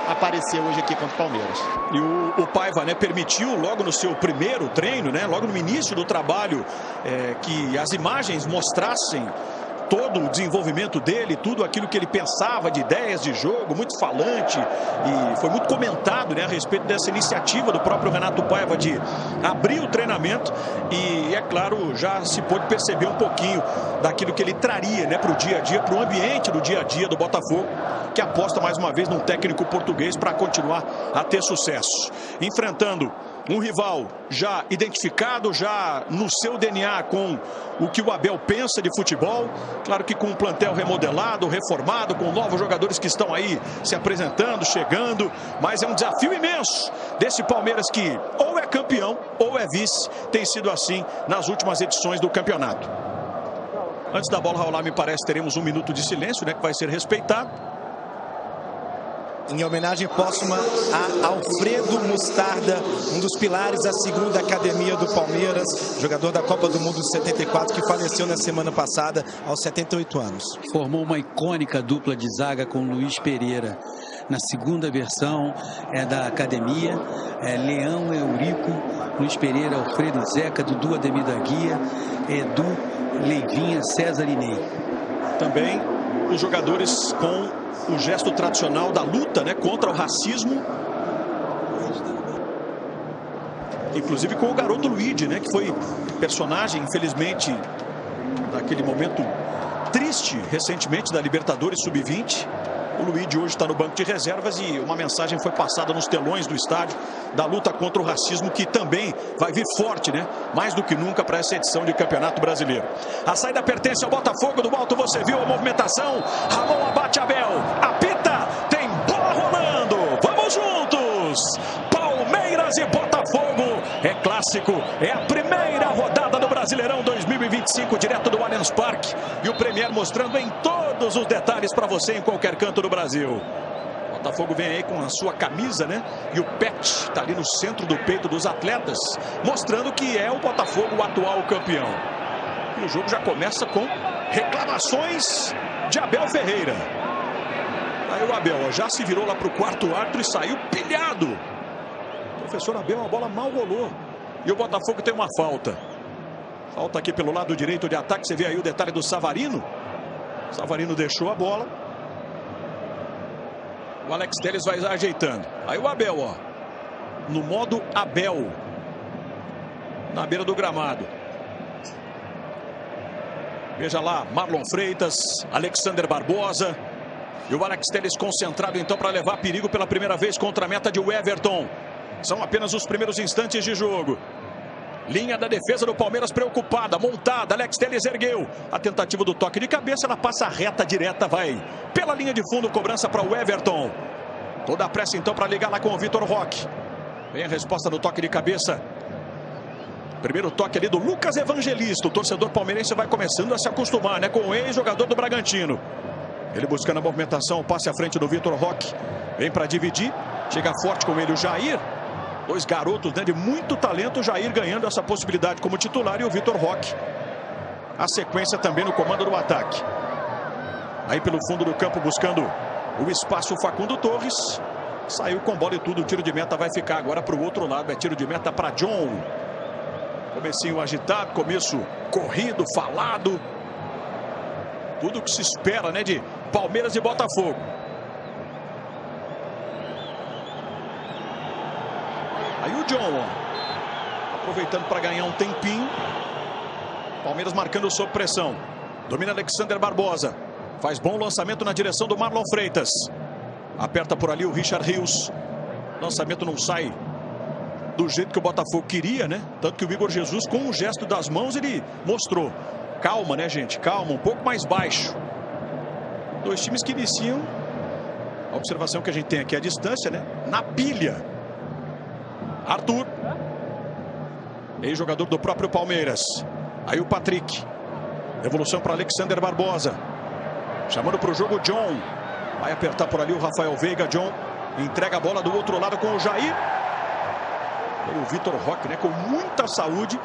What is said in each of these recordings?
aparecer hoje aqui contra o Palmeiras. E o Paiva, né, permitiu logo no seu primeiro treino, né, logo no início do trabalho, que as imagens mostrassem todo o desenvolvimento dele, tudo aquilo que ele pensava de ideias de jogo, muito falante, e foi muito comentado, né, a respeito dessa iniciativa do próprio Renato Paiva de abrir o treinamento, e é claro, já se pôde perceber um pouquinho daquilo que ele traria, né, para o dia a dia, para o ambiente do dia a dia do Botafogo, que aposta mais uma vez num técnico português para continuar a ter sucesso. Enfrentando um rival já identificado, já no seu DNA com o que o Abel pensa de futebol. Claro que com um plantel remodelado, reformado, com novos jogadores que estão aí se apresentando, chegando. Mas é um desafio imenso desse Palmeiras que ou é campeão ou é vice. Tem sido assim nas últimas edições do campeonato. Antes da bola rolar, me parece, teremos um minuto de silêncio, né, que vai ser respeitado. Em homenagem póstuma a Alfredo Mostarda, um dos pilares da segunda academia do Palmeiras, jogador da Copa do Mundo de 74, que faleceu na semana passada aos 78 anos. Formou uma icônica dupla de zaga com Luiz Pereira. Na segunda versão da academia, Leão Eurico, Luiz Pereira, Alfredo Zeca, Dudu Ademir da Guia, Edu, Leivinha, César e Ney. Também os jogadores com o gesto tradicional da luta, né, contra o racismo. Inclusive com o garoto Luigi, né, que foi personagem, infelizmente, daquele momento triste recentemente da Libertadores Sub-20. O Luigi hoje está no banco de reservas e uma mensagem foi passada nos telões do estádio da luta contra o racismo, que também vai vir forte, né? Mais do que nunca para essa edição de Campeonato Brasileiro. A saída pertence ao Botafogo. Do alto você viu a movimentação. Ramon abate Abel. Apita. Tem bola rolando. Vamos juntos. Palmeiras e Botafogo. É clássico. É a primeira rodada do Brasileirão 2025, direto do Allianz Parque. E o Premier mostrando em todos os detalhes para você em qualquer canto do Brasil. O Botafogo vem aí com a sua camisa, né? E o pet está ali no centro do peito dos atletas, mostrando que é o Botafogo o atual campeão. E o jogo já começa com reclamações de Abel Ferreira. Aí o Abel, ó, já se virou lá para o quarto árbitro e saiu pilhado. O professor Abel, a bola mal rolou. E o Botafogo tem uma falta. Falta aqui pelo lado direito de ataque. Você vê aí o detalhe do Savarino. Savarino deixou a bola. O Alex Telles vai ajeitando. Aí o Abel, ó. No modo Abel. Na beira do gramado. Veja lá, Marlon Freitas, Alexander Barbosa. E o Alex Telles concentrado então para levar perigo pela primeira vez contra a meta de Everton. São apenas os primeiros instantes de jogo. Linha da defesa do Palmeiras preocupada, montada. Alex Telles ergueu. A tentativa do toque de cabeça, ela passa reta direta, vai pela linha de fundo, cobrança para o Everton. Toda a pressa então para ligar lá com o Vitor Roque. Vem a resposta do toque de cabeça. Primeiro toque ali do Lucas Evangelista. O torcedor palmeirense vai começando a se acostumar, né, com o ex-jogador do Bragantino. Ele buscando a movimentação, passe à frente do Vitor Roque. Vem para dividir, chega forte com ele o Jair. Dois garotos, né, de muito talento. O Jair ganhando essa possibilidade como titular e o Vitor Roque. A sequência também no comando do ataque. Aí pelo fundo do campo buscando o espaço o Facundo Torres. Saiu com bola e tudo. O tiro de meta vai ficar agora para o outro lado. É tiro de meta para John. Comecinho agitado, começo corrido, falado. Tudo que se espera, né, de Palmeiras e Botafogo. Aí o John, ó, aproveitando para ganhar um tempinho. Palmeiras marcando sob pressão. Domina Alexander Barbosa. Faz bom lançamento na direção do Marlon Freitas. Aperta por ali o Richard Rios. Lançamento não sai do jeito que o Botafogo queria, né? Tanto que o Igor Jesus, com um gesto das mãos, ele mostrou. Calma, né, gente? Calma, um pouco mais baixo. Dois times que iniciam. A observação que a gente tem aqui à distância, né? Na pilha. Arthur, ex-jogador do próprio Palmeiras. Aí o Patrick. Devolução para Alexander Barbosa. Chamando para o jogo John. Vai apertar por ali o Rafael Veiga. John entrega a bola do outro lado com o Jair. E o Vitor Roque, né, com muita saúde.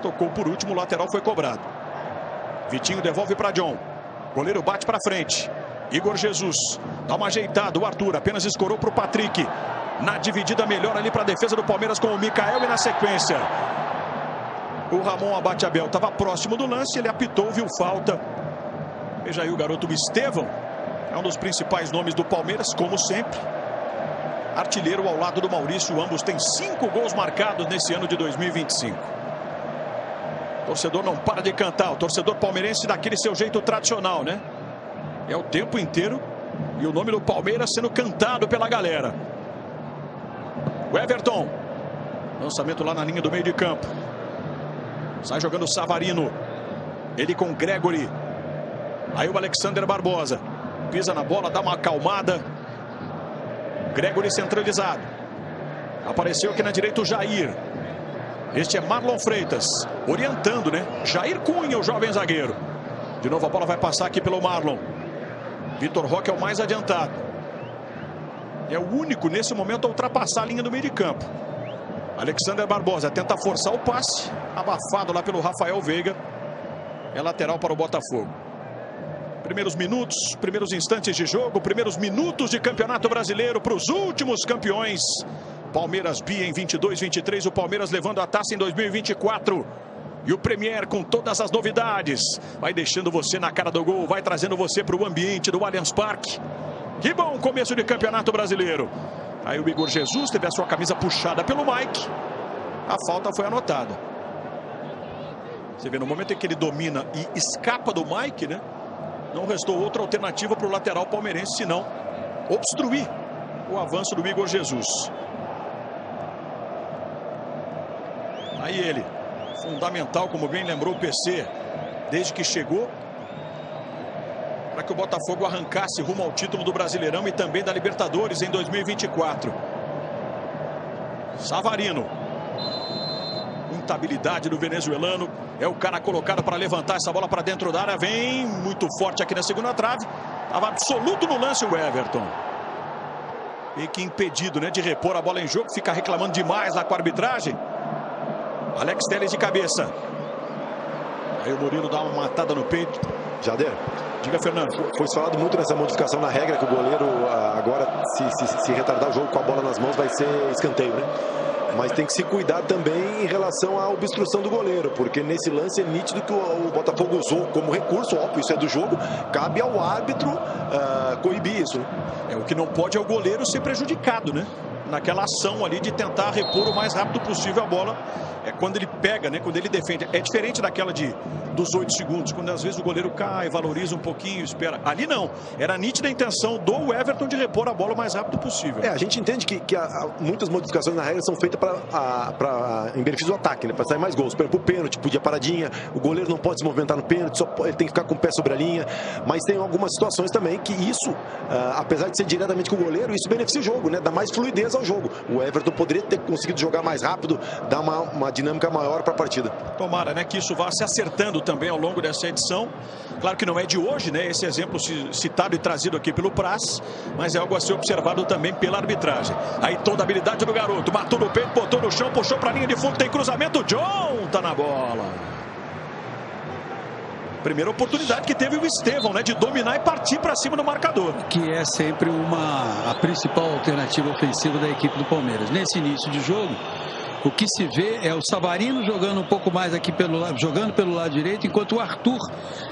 Tocou por último, o lateral foi cobrado. Vitinho devolve para John. Goleiro bate para frente. Igor Jesus dá uma ajeitada. O Arthur apenas escorou para o Patrick. Na dividida melhor ali para a defesa do Palmeiras com o Mikael. E na sequência, o Ramon Abate-Abel estava próximo do lance. Ele apitou, viu falta. Veja aí o garoto Estevão. É um dos principais nomes do Palmeiras, como sempre. Artilheiro ao lado do Maurício. Ambos têm 5 gols marcados nesse ano de 2025. O torcedor não para de cantar. O torcedor palmeirense daquele seu jeito tradicional, né? É o tempo inteiro. E o nome do Palmeiras sendo cantado pela galera. O Everton. Lançamento lá na linha do meio de campo. Sai jogando o Savarino. Ele com Gregory. Aí o Alexander Barbosa. Pisa na bola, dá uma acalmada. Gregory centralizado. Apareceu aqui na direita o Jair. Este é Marlon Freitas. Orientando, né? Jair Cunha, o jovem zagueiro. De novo a bola vai passar aqui pelo Marlon. Vitor Roque é o mais adiantado. É o único nesse momento a ultrapassar a linha do meio de campo. Alexander Barbosa tenta forçar o passe. Abafado lá pelo Rafael Veiga. É lateral para o Botafogo. Primeiros minutos, primeiros instantes de jogo, primeiros minutos de Campeonato Brasileiro para os últimos campeões. Palmeiras B em 22-23, o Palmeiras levando a taça em 2024. E o Premier com todas as novidades. Vai deixando você na cara do gol, vai trazendo você para o ambiente do Allianz Parque. Que bom começo de Campeonato Brasileiro. Aí o Igor Jesus teve a sua camisa puxada pelo Mike. A falta foi anotada. Você vê no momento em que ele domina e escapa do Mike, né? Não restou outra alternativa para o lateral palmeirense, senão obstruir o avanço do Igor Jesus. Aí ele, fundamental, como bem lembrou o PC, desde que chegou, para que o Botafogo arrancasse rumo ao título do Brasileirão e também da Libertadores em 2024. Savarino. Muita habilidade do venezuelano. É o cara colocado para levantar essa bola para dentro da área. Vem muito forte aqui na segunda trave. Estava absoluto no lance o Everton. E que impedido, né, de repor a bola em jogo. Fica reclamando demais lá com a arbitragem. Alex Telles de cabeça. Aí o Murilo dá uma matada no peito. Jader. Diga, Fernando. Foi falado muito nessa modificação na regra que o goleiro agora, se retardar o jogo com a bola nas mãos, vai ser escanteio, né? Mas tem que se cuidar também em relação à obstrução do goleiro, porque nesse lance é nítido que o Botafogo usou como recurso, óbvio, isso é do jogo, cabe ao árbitro coibir isso, né? O que não pode é o goleiro ser prejudicado, né? Naquela ação ali de tentar repor o mais rápido possível a bola. É quando ele pega, né? Quando ele defende. É diferente daquela dos 8 segundos, quando às vezes o goleiro cai, valoriza um pouquinho, espera. Ali não. Era nítida a intenção do Everton de repor a bola o mais rápido possível. A gente entende que muitas modificações na regra são feitas em benefício do ataque, né? Para sair mais gols. Por exemplo, o pênalti, podia paradinha, o goleiro não pode se movimentar no pênalti, ele tem que ficar com o pé sobre a linha. Mas tem algumas situações também que isso, apesar de ser diretamente com o goleiro, isso beneficia o jogo, né? Dá mais fluidez ao jogo. O Everton poderia ter conseguido jogar mais rápido, dar uma dinâmica maior para a partida. Tomara, né, que isso vá se acertando também ao longo dessa edição. Claro que não é de hoje, né, esse exemplo citado e trazido aqui pelo Praz, mas é algo a ser observado também pela arbitragem. Aí toda a habilidade do garoto, matou no peito, botou no chão, puxou para a linha de fundo, tem cruzamento, John tá na bola. Primeira oportunidade que teve o Estevão, né, de dominar e partir para cima do marcador. Que é sempre a principal alternativa ofensiva da equipe do Palmeiras. Nesse início de jogo, o que se vê é o Savarino jogando um pouco mais aqui jogando pelo lado direito, enquanto o Arthur,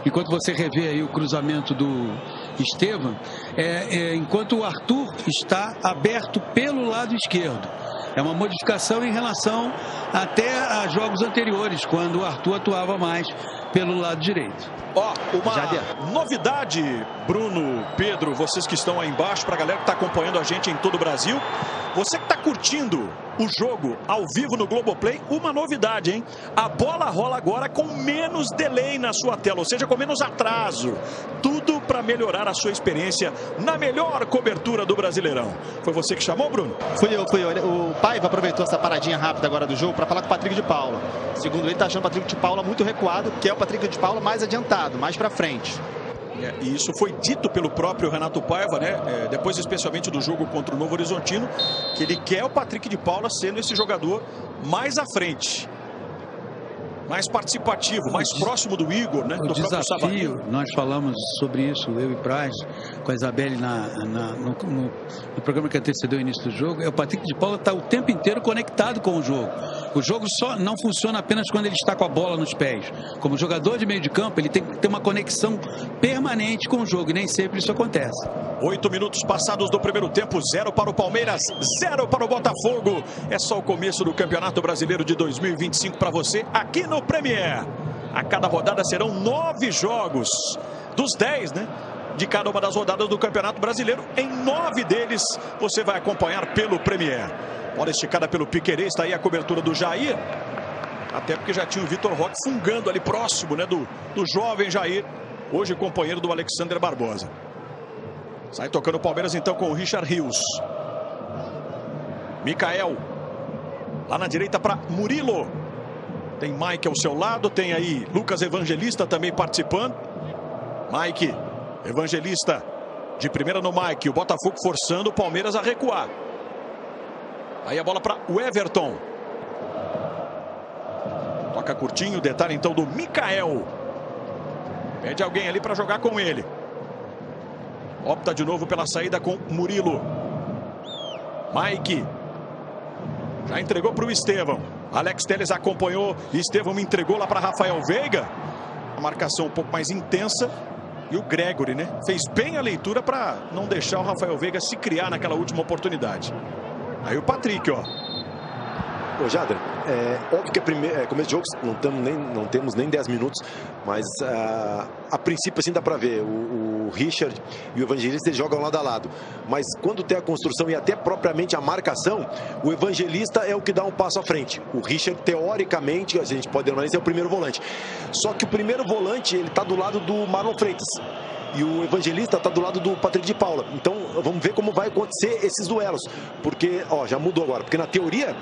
enquanto você revê aí o cruzamento do Estevão, enquanto o Arthur está aberto pelo lado esquerdo. É uma modificação em relação até a jogos anteriores, quando o Arthur atuava mais pelo lado direito. Uma novidade, Bruno, Pedro, vocês que estão aí embaixo, para a galera que está acompanhando a gente em todo o Brasil. Você que está curtindo o jogo ao vivo no Globoplay, uma novidade, hein? A bola rola agora com menos delay na sua tela, ou seja, com menos atraso. Tudo para melhorar a sua experiência na melhor cobertura do Brasileirão. Foi você que chamou, Bruno? Fui eu. O Paiva aproveitou essa paradinha rápida agora do jogo para falar com o Patrick de Paula. Segundo ele, está achando o Patrick de Paula muito recuado, que é o Patrick de Paula mais adiantado, mais para frente. E isso foi dito pelo próprio Renato Paiva, né? Depois especialmente do jogo contra o Novo Horizontino, que ele quer o Patrick de Paula sendo esse jogador mais à frente. mais participativo, mais próximo do Igor, né? O desafio, nós falamos sobre isso, eu e Praz, com a Isabelle no programa que antecedeu o início do jogo, é o Patrick de Paula está o tempo inteiro conectado com o jogo. O jogo só não funciona apenas quando ele está com a bola nos pés. Como jogador de meio de campo, ele tem que ter uma conexão permanente com o jogo, e nem sempre isso acontece. 8 minutos passados do primeiro tempo, 0 para o Palmeiras, 0 para o Botafogo. É só o começo do Campeonato Brasileiro de 2025 para você aqui no Premier. A cada rodada serão 9 jogos, dos 10, né? De cada uma das rodadas do Campeonato Brasileiro. Em 9 deles você vai acompanhar pelo Premier. Bola esticada pelo Piquerez, está aí a cobertura do Jair. Até porque já tinha o Vitor Roque fungando ali próximo, né? Do jovem Jair, hoje companheiro do Alexander Barbosa. Sai tocando o Palmeiras então com o Richard Rios. Micael. Lá na direita para Murilo. Tem Mike ao seu lado. Tem aí Lucas Evangelista também participando. Mike. Evangelista. De primeira no Mike. O Botafogo forçando o Palmeiras a recuar. Aí a bola para o Everton. Toca curtinho. Detalhe então do Micael. Pede alguém ali para jogar com ele. Opta de novo pela saída com Murilo. Mike. Já entregou para o Estevão. Alex Telles acompanhou. Estevão me entregou lá para Rafael Veiga. A marcação um pouco mais intensa. E o Gregory, né? Fez bem a leitura para não deixar o Rafael Veiga se criar naquela última oportunidade. Aí o Patrick, ó. Ô, Jader, óbvio que começo de jogo não temos nem 10 minutos, mas a princípio assim dá para ver, o Richard e o Evangelista eles jogam lado a lado, mas quando tem a construção e até propriamente a marcação, o Evangelista é o que dá um passo à frente. O Richard, teoricamente, a gente pode denominar, é o primeiro volante. Só que o primeiro volante, ele tá do lado do Marlon Freitas. E o Evangelista está do lado do Patrick de Paula. Então vamos ver como vai acontecer esses duelos. Porque, ó, já mudou agora. Porque na teoria,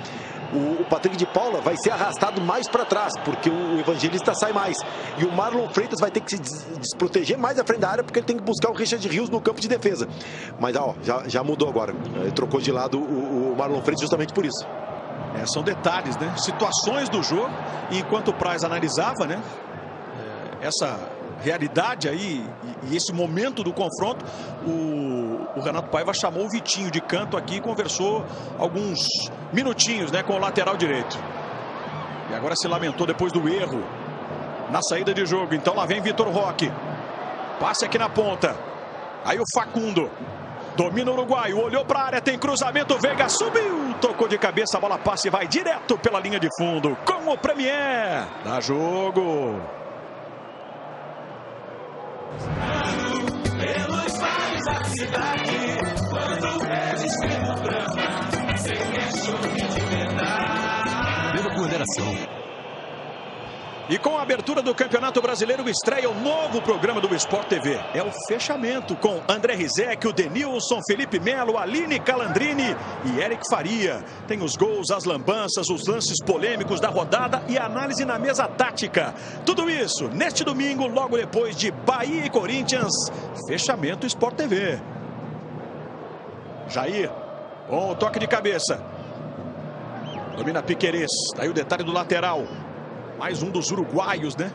o Patrick de Paula vai ser arrastado mais para trás. Porque o Evangelista sai mais. E o Marlon Freitas vai ter que se desproteger mais à frente da área. Porque ele tem que buscar o Richard Rios no campo de defesa. Mas, ó, já mudou agora. Ele trocou de lado o Marlon Freitas justamente por isso. São detalhes, né? Situações do jogo. E enquanto o Praz analisava, né? Essa realidade aí e esse momento do confronto, o Renato Paiva chamou o Vitinho de canto aqui e conversou alguns minutinhos, né, com o lateral direito. E agora se lamentou depois do erro na saída de jogo. Então lá vem Vitor Roque. Passe aqui na ponta. Aí o Facundo. Domina o uruguaio, olhou para a área, tem cruzamento, Veiga subiu, tocou de cabeça, a bola passa e vai direto pela linha de fundo. Com o Premier. Dá jogo. Pelos bares da cidade, quando eles pelo drama, sem questionamento de verdade. Pela ponderação. E com a abertura do Campeonato Brasileiro, estreia o novo programa do Sport TV. É o fechamento com André Rizek, o Denilson, Felipe Melo, Aline Calandrini e Eric Faria. Tem os gols, as lambanças, os lances polêmicos da rodada e a análise na mesa tática. Tudo isso neste domingo, logo depois de Bahia e Corinthians. Fechamento Sport TV. Jair, bom toque de cabeça. Domina Piquerez. Daí o detalhe do lateral. Mais um dos uruguaios, né?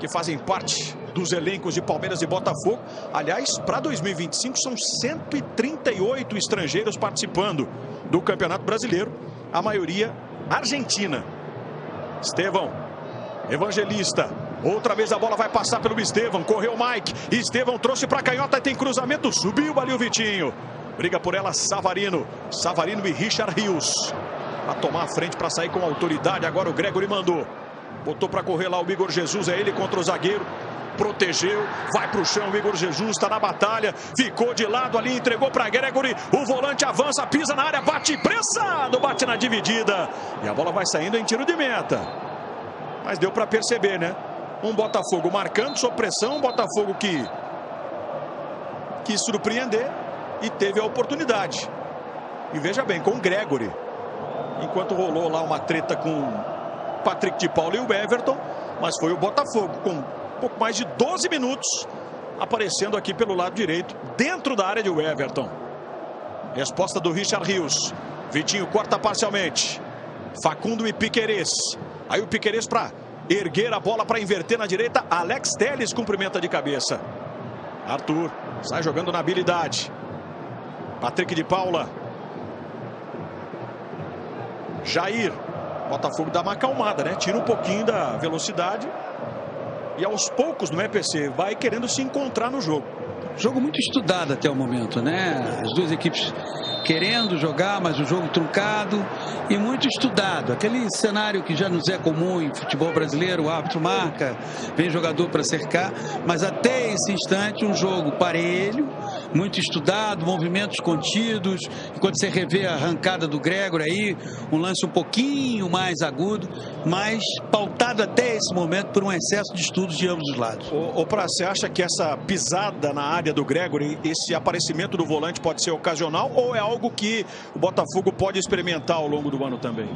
Que fazem parte dos elencos de Palmeiras e Botafogo. Aliás, para 2025 são 138 estrangeiros participando do Campeonato Brasileiro. A maioria argentina. Estevão. Evangelista. Outra vez a bola vai passar pelo Estevão. Correu o Mike. Estevão trouxe para a canhota. Tem cruzamento. Subiu ali o Vitinho. Briga por ela Savarino. Savarino e Richard Rios. A tomar a frente para sair com autoridade. Agora o Gregory mandou. Botou para correr lá o Igor Jesus, é ele contra o zagueiro. Protegeu, vai para o chão, o Igor Jesus está na batalha. Ficou de lado ali, entregou para Gregory. O volante avança, pisa na área, bate pressado, bate na dividida. E a bola vai saindo em tiro de meta. Mas deu para perceber, né? Um Botafogo marcando, sob pressão, um Botafogo que quis surpreender e teve a oportunidade. E veja bem, com o Gregory. Enquanto rolou lá uma treta com Patrick de Paula e o Everton, mas foi o Botafogo com um pouco mais de 12 minutos aparecendo aqui pelo lado direito, dentro da área de Everton. Resposta do Richard Rios. Vitinho corta parcialmente. Facundo e Piquerez. Aí o Piquerez para erguer a bola para inverter na direita. Alex Telles cumprimenta de cabeça. Arthur sai jogando na habilidade. Patrick de Paula. Jair. Botafogo dá uma acalmada, né? Tira um pouquinho da velocidade. E aos poucos, não é, PC? Vai querendo se encontrar no jogo. Jogo muito estudado até o momento, né? As duas equipes querendo jogar, mas o jogo truncado e muito estudado. Aquele cenário que já nos é comum em futebol brasileiro, o árbitro marca, vem jogador para cercar, mas até esse instante um jogo parelho, muito estudado, movimentos contidos. Enquanto você revê a arrancada do Gregor aí, um lance um pouquinho mais agudo, mas pautado até esse momento por um excesso de estudos de ambos os lados. Ô Pra, você acha que essa pisada na área do Gregory, esse aparecimento do volante pode ser ocasional ou é algo que o Botafogo pode experimentar ao longo do ano também?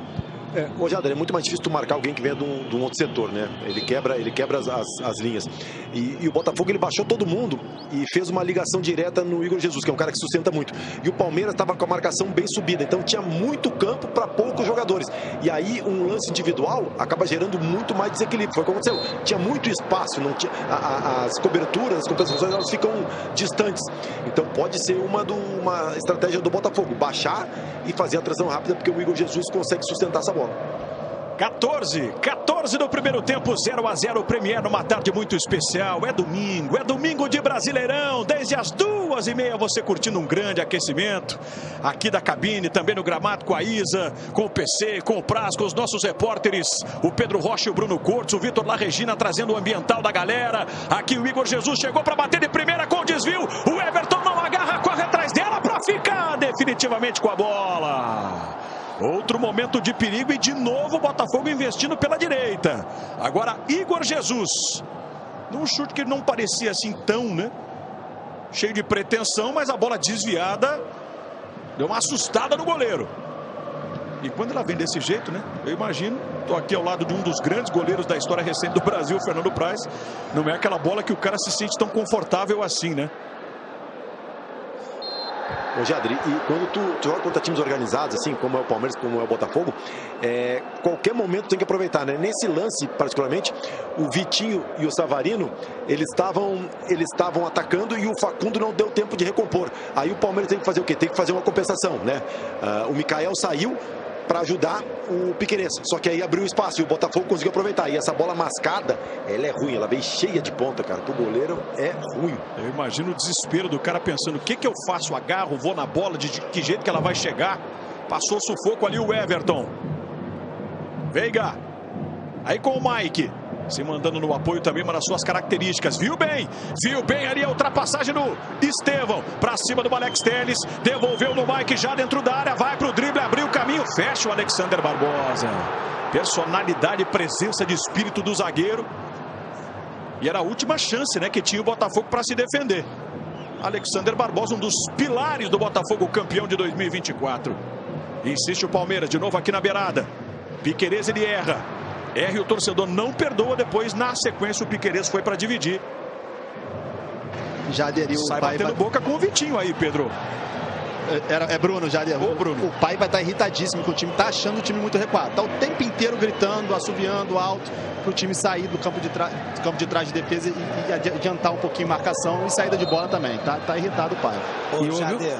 Ô Jader, é muito mais difícil tu marcar alguém que venha de um outro setor, né? Ele quebra as linhas. E o Botafogo, ele baixou todo mundo e fez uma ligação direta no Igor Jesus, que é um cara que sustenta muito. E o Palmeiras estava com a marcação bem subida, então tinha muito campo para poucos jogadores. E aí um lance individual acaba gerando muito mais desequilíbrio. Foi o que aconteceu. Tinha muito espaço, não tinha, as coberturas, as compensações, elas ficam distantes. Então pode ser uma estratégia do Botafogo, baixar e fazer a transição rápida, porque o Igor Jesus consegue sustentar essa bola. 14 do primeiro tempo, 0-0, Premier numa tarde muito especial. É domingo de Brasileirão, desde as 2h30 você curtindo um grande aquecimento aqui da cabine, também no gramado com a Isa, com o PC, com o Praz, com os nossos repórteres, o Pedro Rocha e o Bruno Cortes, o Vitor La Regina trazendo o ambiental da galera. Aqui o Igor Jesus chegou para bater de primeira com o desvio, o Everton não agarra, corre atrás dela para ficar definitivamente com a bola. Outro momento de perigo e de novo o Botafogo investindo pela direita. Agora Igor Jesus. Num chute que não parecia assim tão, né? Cheio de pretensão, mas a bola desviada deu uma assustada no goleiro. E quando ela vem desse jeito, né? Eu imagino, tô aqui ao lado de um dos grandes goleiros da história recente do Brasil, Fernando Praz. Não é aquela bola que o cara se sente tão confortável assim, né? Ô Jader, e quando tu joga contra times organizados, assim, como é o Palmeiras, como é o Botafogo, qualquer momento tem que aproveitar, né? Nesse lance, particularmente, o Vitinho e o Savarino, eles estavam atacando e o Facundo não deu tempo de recompor. Aí o Palmeiras tem que fazer o quê? Tem que fazer uma compensação, né? O Mikael saiu para ajudar o Piquerez, só que aí abriu espaço e o Botafogo conseguiu aproveitar. E essa bola mascada, ela é ruim, ela vem cheia de ponta, cara. Pro goleiro é ruim. Eu imagino o desespero do cara pensando: o que eu faço? Agarro, vou na bola, de que jeito que ela vai chegar? Passou sufoco ali o Everton. Veiga. Aí com o Mike. Se mandando no apoio também, uma das suas características. Viu bem ali a ultrapassagem do Estevão. Pra cima do Alex Telles. Devolveu no Mike já dentro da área. Vai pro drible, abriu o caminho. Fecha o Alexander Barbosa. Personalidade, presença de espírito do zagueiro. E era a última chance, né, que tinha o Botafogo para se defender. Alexander Barbosa, um dos pilares do Botafogo, campeão de 2024. Insiste o Palmeiras, de novo aqui na beirada. Piquerez, ele erra. E o torcedor não perdoa. Depois, na sequência, o Piquerez foi para dividir. Já aderiu. Sai batendo boca com o Vitinho aí, Pedro. Bruno, já aderiu. Bruno. O pai vai estar irritadíssimo, que o time está achando o time muito recuado. Está o tempo inteiro gritando, assobiando alto, para o time sair do campo de trás de defesa e adiantar um pouquinho marcação e saída de bola também. Tá irritado o pai. Ô, Jader,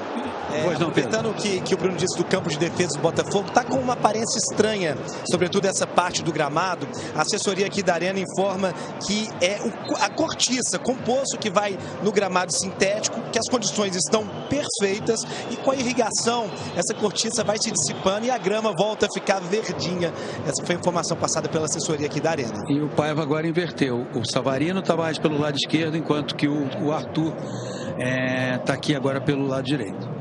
aproveitando que o Bruno disse do campo de defesa do Botafogo, tá com uma aparência estranha, sobretudo essa parte do gramado. A assessoria aqui da Arena informa que é a cortiça, composto que vai no gramado sintético, que as condições estão perfeitas e com a irrigação essa cortiça vai se dissipando e a grama volta a ficar verdinha. Essa foi a informação passada pela assessoria aqui da Arena. E o Paiva agora inverteu. O Savarino está mais pelo lado esquerdo, enquanto que o Arthur está aqui agora pelo lado direito.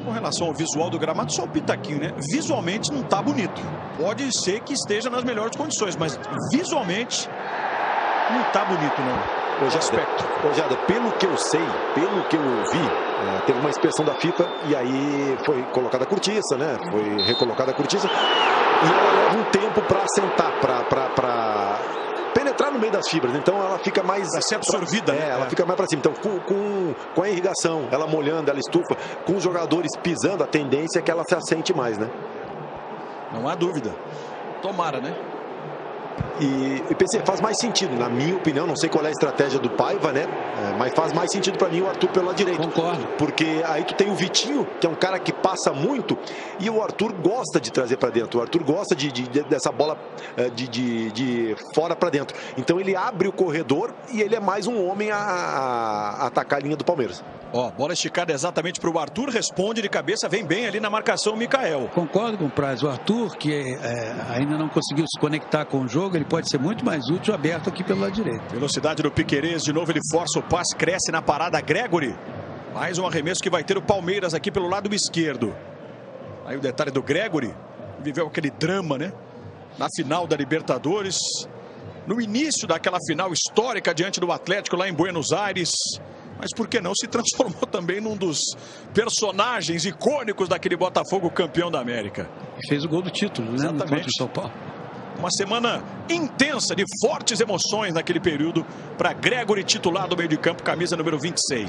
Com relação ao visual do gramado, só um pitaquinho, né? Visualmente não tá bonito. Pode ser que esteja nas melhores condições, mas visualmente não tá bonito, não. Ô Jader, pelo que eu sei, pelo que eu ouvi, teve uma inspeção da FIFA e aí foi colocada a cortiça, né? Foi recolocada a cortiça e ela leva um tempo para assentar, para penetrar no meio das fibras, então ela fica mais... Vai ser absorvida, né? Ela fica mais para cima. Então, com a irrigação, ela molhando, ela estufa, com os jogadores pisando, a tendência é que ela se assente mais, né? Não há dúvida. Tomara, né? E pensei, faz mais sentido, na minha opinião, não sei qual é a estratégia do Paiva, né? Mas faz mais sentido para mim o Arthur pelo lado direito. Concordo. Porque aí tu tem o Vitinho, que é um cara que passa muito, e o Arthur gosta de trazer para dentro. O Arthur gosta dessa bola de fora para dentro. Então ele abre o corredor e ele é mais um homem a atacar a linha do Palmeiras. Ó, bola esticada exatamente para o Arthur, responde de cabeça, vem bem ali na marcação o Mikael. Concordo com o Praz. O Arthur, que ainda não conseguiu se conectar com o jogo, ele pode ser muito mais útil aberto aqui pelo lado direito. Velocidade do Piquerez, de novo ele força o passe, cresce na parada Gregory. Mais um arremesso que vai ter o Palmeiras aqui pelo lado esquerdo. Aí o detalhe do Gregory, viveu aquele drama, né? Na final da Libertadores, no início daquela final histórica diante do Atlético lá em Buenos Aires. Mas por que não se transformou também num dos personagens icônicos daquele Botafogo campeão da América. Fez o gol do título, né? Exatamente. Contra o São Paulo. Uma semana intensa de fortes emoções naquele período para Gregory, titular do meio de campo, camisa número 26.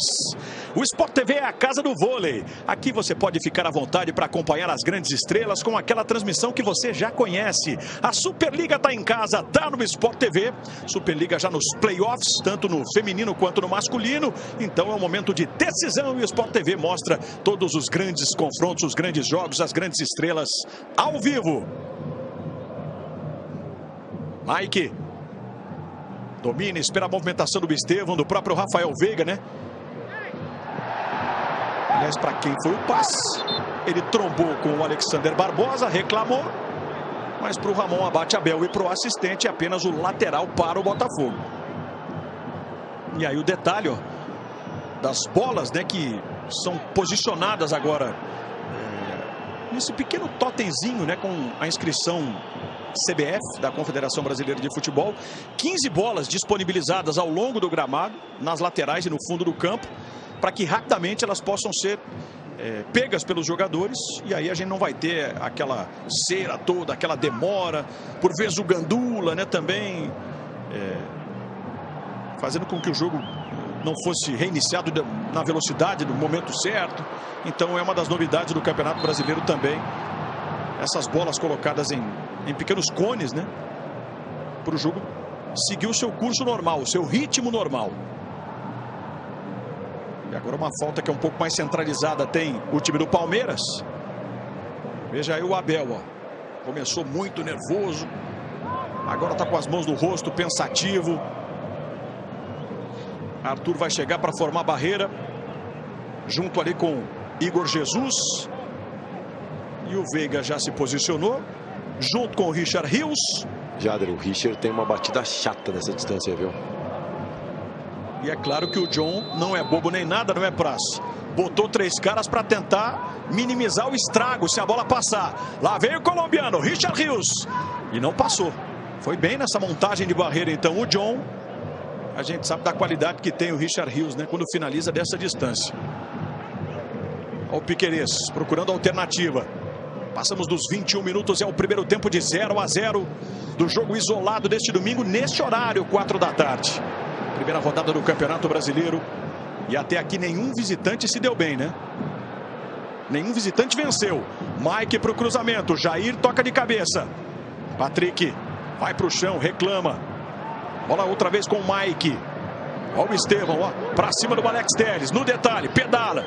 O Sport TV é a casa do vôlei. Aqui você pode ficar à vontade para acompanhar as grandes estrelas com aquela transmissão que você já conhece. A Superliga está em casa, está no Sport TV. Superliga já nos playoffs, tanto no feminino quanto no masculino. Então é um momento de decisão e o Sport TV mostra todos os grandes confrontos, os grandes jogos, as grandes estrelas ao vivo. Mike domina, espera a movimentação do Estevão, do próprio Rafael Veiga, né? Aliás, para quem foi o passe? Ele trombou com o Alexander Barbosa, reclamou, mas para o Ramon Abate Abel e para o assistente apenas o lateral para o Botafogo. E aí o detalhe, ó, das bolas, né, que são posicionadas agora nesse pequeno totemzinho, né, com a inscrição CBF, da Confederação Brasileira de Futebol. 15 bolas disponibilizadas ao longo do gramado, nas laterais e no fundo do campo, para que rapidamente elas possam ser pegas pelos jogadores. E aí a gente não vai ter aquela cera toda, aquela demora, por vezes o gandula, né, também fazendo com que o jogo não fosse reiniciado na velocidade, no momento certo. Então é uma das novidades do Campeonato Brasileiro também. Essas bolas colocadas em pequenos cones, né? Para o jogo seguir o seu curso normal, o seu ritmo normal. E agora uma falta que é um pouco mais centralizada tem o time do Palmeiras. Veja aí o Abel, ó. Começou muito nervoso. Agora está com as mãos no rosto, pensativo. Arthur vai chegar para formar a barreira. Junto ali com Igor Jesus. E o Veiga já se posicionou, junto com o Richard Rios. Jader, o Richard tem uma batida chata nessa distância, viu? E é claro que o John não é bobo nem nada, não é prazo. Botou 3 caras para tentar minimizar o estrago se a bola passar. Lá vem o colombiano, Richard Rios. E não passou. Foi bem nessa montagem de barreira, então, o John. A gente sabe da qualidade que tem o Richard Rios, né, quando finaliza dessa distância. Olha o Piquerez procurando alternativa. Passamos dos 21 minutos, é o primeiro tempo de 0-0 do jogo isolado deste domingo, neste horário, 4 da tarde. Primeira rodada do Campeonato Brasileiro. E até aqui nenhum visitante se deu bem, né? Nenhum visitante venceu. Mike para o cruzamento, Jair toca de cabeça. Patrick vai para o chão, reclama. Bola outra vez com o Mike. Olha o Estevão, ó, para cima do Alex Telles, no detalhe, pedala.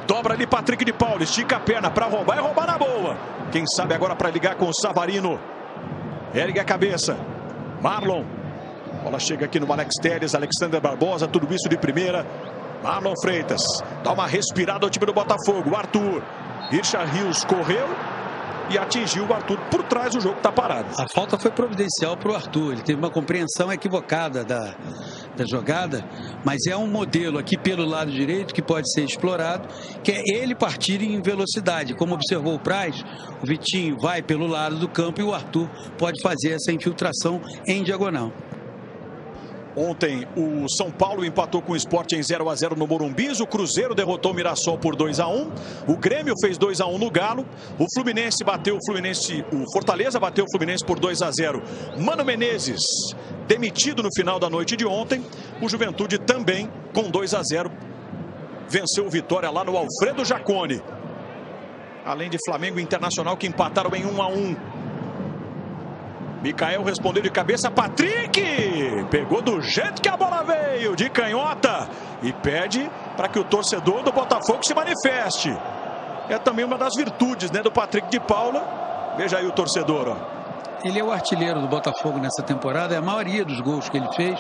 Dobra ali Patrick de Paula, estica a perna para roubar e roubar na boa. Quem sabe agora para ligar com o Savarino. Ergue a cabeça. Marlon. Bola chega aqui no Alex Telles, Alexander Barbosa, tudo isso de primeira. Marlon Freitas. Dá uma respirada ao time do Botafogo. O Arthur. Richard Rios correu e atingiu o Arthur por trás, o jogo está parado. A falta foi providencial para o Arthur. Ele teve uma compreensão equivocada da jogada, mas é um modelo aqui pelo lado direito que pode ser explorado, que é ele partir em velocidade. Como observou o Praz, o Vitinho vai pelo lado do campo e o Arthur pode fazer essa infiltração em diagonal. Ontem o São Paulo empatou com o Sport em 0-0 no Morumbi. O Cruzeiro derrotou o Mirassol por 2-1. O Grêmio fez 2-1 no Galo. O Fluminense bateu o Fortaleza bateu o Fluminense por 2-0. Mano Menezes demitido no final da noite de ontem. O Juventude também com 2-0 venceu o Vitória lá no Alfredo Jaconi. Além de Flamengo e Internacional que empataram em 1-1. Mikael respondeu de cabeça, Patrick pegou do jeito que a bola veio, de canhota, e pede para que o torcedor do Botafogo se manifeste. É também uma das virtudes, né, do Patrick de Paula. Veja aí o torcedor, ó. Ele é o artilheiro do Botafogo nessa temporada. A maioria dos gols que ele fez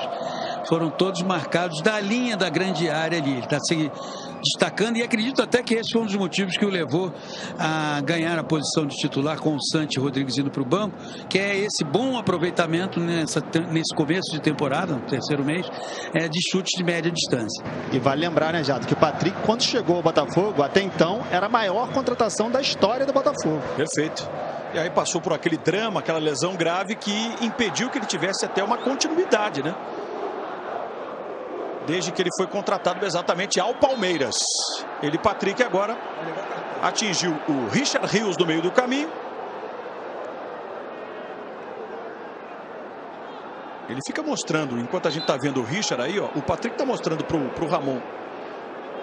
foram todos marcados da linha da grande área ali. Ele está se destacando e acredito até que esse foi um dos motivos que o levou a ganhar a posição de titular com o Santi Rodrigues indo para o banco, que é esse bom aproveitamento nesse começo de temporada, no terceiro mês, de chutes de média distância. E vale lembrar, né, Jado, que o Patrick, quando chegou ao Botafogo, até então, era a maior contratação da história do Botafogo. Perfeito. E aí passou por aquele drama, aquela lesão grave que impediu que ele tivesse até uma continuidade, né? Desde que ele foi contratado exatamente ao Palmeiras. Ele, Patrick, agora atingiu o Richard Rios no meio do caminho. Ele fica mostrando, enquanto a gente está vendo o Richard aí, ó, o Patrick está mostrando pro Ramon.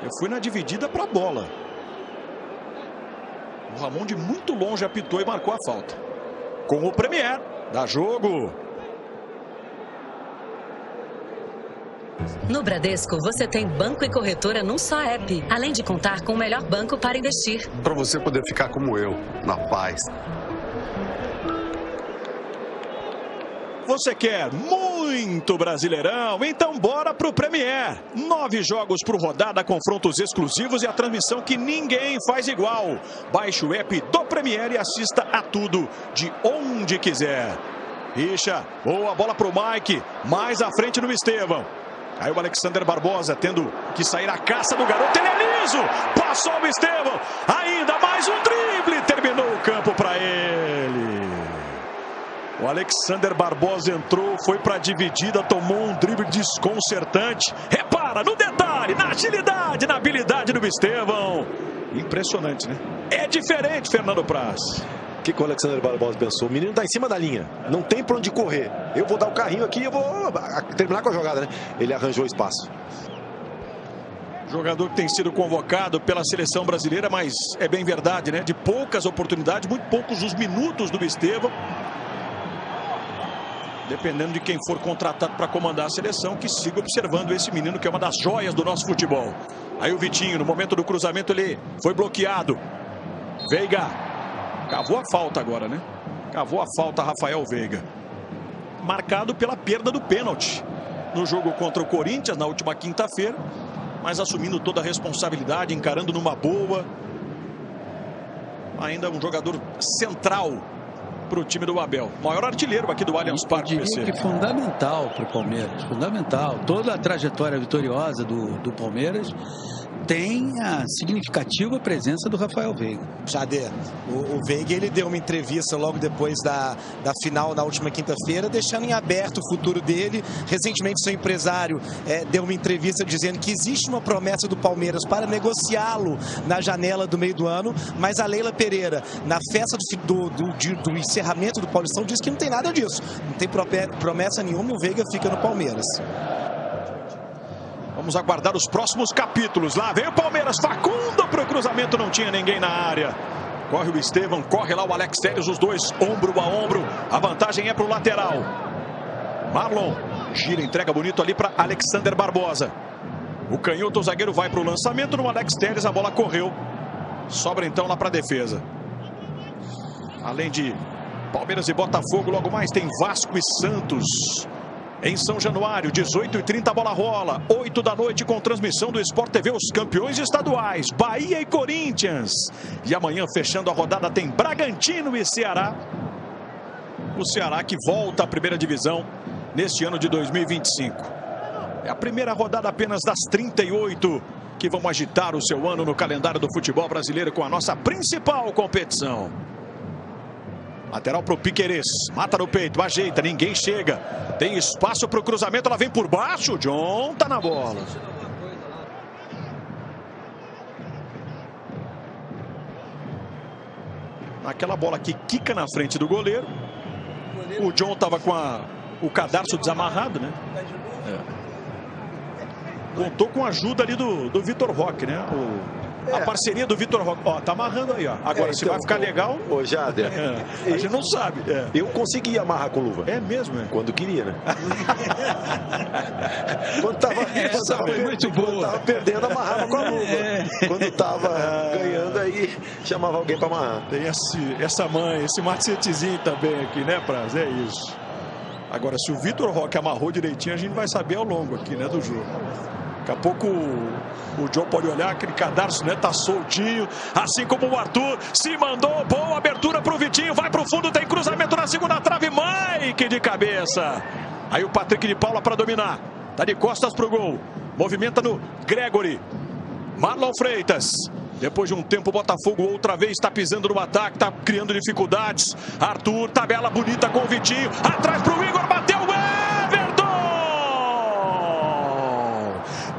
Eu fui na dividida para a bola. O Ramon de muito longe apitou e marcou a falta. Com o Premier, dá jogo. No Bradesco, você tem banco e corretora num só app, além de contar com o melhor banco para investir. Para você poder ficar como eu, na paz. Você quer muito Brasileirão? Então bora pro Premier. 9 jogos por rodada, confrontos exclusivos e a transmissão que ninguém faz igual. Baixe o app do Premier e assista a tudo, de onde quiser. Richa, boa bola pro Mike, mais à frente no Estevão. Aí o Alexander Barbosa tendo que sair à caça do garoto, ele é liso, passou o Estevão, ainda mais um drible, terminou o campo para ele. O Alexander Barbosa entrou, foi para a dividida, tomou um drible desconcertante. Repara no detalhe, na agilidade, na habilidade do Estevão. Impressionante, né? É diferente, Fernando Praz. O que o Alexander Barbosa pensou? O menino está em cima da linha, não tem para onde correr. Eu vou dar o carrinho aqui e eu vou terminar com a jogada, né? Ele arranjou espaço. Jogador que tem sido convocado pela seleção brasileira, mas é bem verdade, né? De poucas oportunidades, muito poucos os minutos do Estevão. Dependendo de quem for contratado para comandar a seleção, que siga observando esse menino, que é uma das joias do nosso futebol. Aí o Vitinho, no momento do cruzamento, ele foi bloqueado. Veiga. Cavou a falta agora, né? Cavou a falta Rafael Veiga. Marcado pela perda do pênalti no jogo contra o Corinthians na última quinta-feira, mas assumindo toda a responsabilidade, encarando numa boa. Ainda um jogador central para o time do Abel. Maior artilheiro aqui do Allianz Parque. Eu diria que fundamental para o Palmeiras. Fundamental. Toda a trajetória vitoriosa do Palmeiras tem a significativa presença do Rafael Veiga. Jader, o Veiga, ele deu uma entrevista logo depois da final na última quinta-feira, deixando em aberto o futuro dele. Recentemente, seu empresário deu uma entrevista dizendo que existe uma promessa do Palmeiras para negociá-lo na janela do meio do ano, mas a Leila Pereira, na festa do encerramento do Paulistão, disse que não tem nada disso. Não tem promessa nenhuma e o Veiga fica no Palmeiras. Vamos aguardar os próximos capítulos. Lá vem o Palmeiras, Facundo para o cruzamento, não tinha ninguém na área. Corre o Estevão, corre lá o Alex Telles, os dois ombro a ombro. A vantagem é para o lateral. Marlon gira, entrega bonito ali para Alexander Barbosa. O canhoto, o zagueiro vai para o lançamento no Alex Telles, a bola correu. Sobra então lá para a defesa. Além de Palmeiras e Botafogo, logo mais tem Vasco e Santos. Em São Januário, 18h30, a bola rola. 8 da noite com transmissão do Sport TV, os campeões estaduais, Bahia e Corinthians. E amanhã, fechando a rodada, tem Bragantino e Ceará. O Ceará que volta à primeira divisão neste ano de 2025. É a primeira rodada apenas das 38 que vão agitar o seu ano no calendário do futebol brasileiro com a nossa principal competição. Lateral para o Piquerez, mata no peito, ajeita, ninguém chega. Tem espaço para o cruzamento, ela vem por baixo, o John tá na bola. Aquela bola que quica na frente do goleiro. O John estava com o cadarço desamarrado, né? Contou com a ajuda ali do Vitor Roque, né? A parceria do Vitor Roque. Ó, tá amarrando aí, ó. Agora, se vai ficar legal... Ô, Jader, a gente não sabe. Eu consegui amarrar com luva. É mesmo, é? Quando queria, né? Quando tava perdendo, amarrava com a luva. Quando tava ganhando, aí chamava alguém para amarrar. Tem essa mãe, esse macetezinho também aqui, né, Praz? É isso. Agora, se o Vitor Roque amarrou direitinho, a gente vai saber ao longo aqui, né, do jogo. Daqui a pouco o Joe pode olhar, aquele cadarço, né? Tá soltinho. Assim como o Arthur se mandou. Boa abertura pro Vitinho. Vai pro fundo, tem cruzamento na segunda trave. Mike de cabeça. Aí o Patrick de Paula para dominar. Tá de costas pro gol. Movimenta no Gregory. Marlon Freitas. Depois de um tempo, o Botafogo outra vez está pisando no ataque, está criando dificuldades. Arthur, tabela bonita com o Vitinho. Atrás pro Igor, bateu o Everton!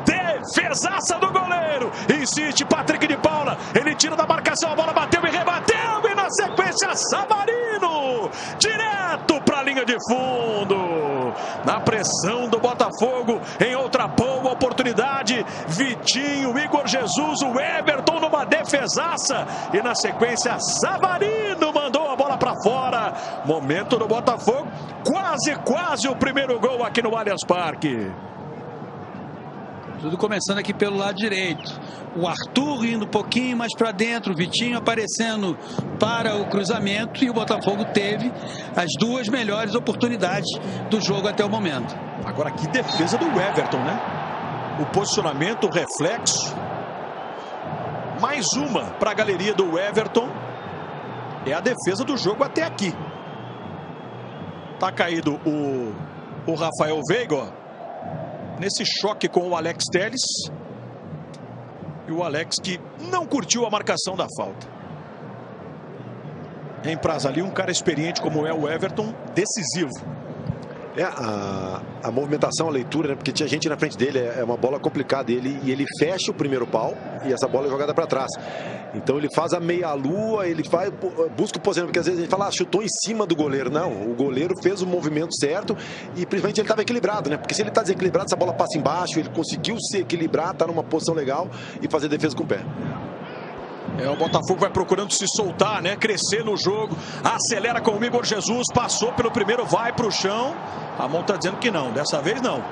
Defesaça do goleiro. Insiste Patrick de Paula. Ele tira da marcação, a bola bateu e rebateu. E na sequência, Savarino. Direto para a linha de fundo. Na pressão do Botafogo, em outra boa oportunidade. Vitinho, Igor Jesus, o Everton numa defesaça. E na sequência, Savarino mandou a bola para fora. Momento do Botafogo. Quase o primeiro gol aqui no Allianz Parque. Tudo começando aqui pelo lado direito. O Arthur indo um pouquinho mais para dentro. O Vitinho aparecendo para o cruzamento. E o Botafogo teve as duas melhores oportunidades do jogo até o momento. Agora, que defesa do Everton, né? O posicionamento, o reflexo. Mais uma para a galeria do Everton. É a defesa do jogo até aqui. Tá caído o Rafael Veiga, ó. Nesse choque com o Alex Telles. E o Alex que não curtiu a marcação da falta. Em Praz ali, um cara experiente como é o Everton, decisivo. A movimentação, a leitura, né? Porque tinha gente na frente dele, é uma bola complicada. E ele fecha o primeiro pau e essa bola é jogada para trás. Então ele faz a meia-lua, ele busca o posicionamento, porque às vezes a gente fala, chutou em cima do goleiro. Não, o goleiro fez o movimento certo e principalmente ele estava equilibrado, né? Porque se ele está desequilibrado, essa bola passa embaixo, ele conseguiu se equilibrar, tá numa posição legal e fazer defesa com o pé. O Botafogo vai procurando se soltar, né? Crescer no jogo. Acelera com o Igor Jesus. Passou pelo primeiro, vai pro chão. Ramon tá dizendo que não. Dessa vez não.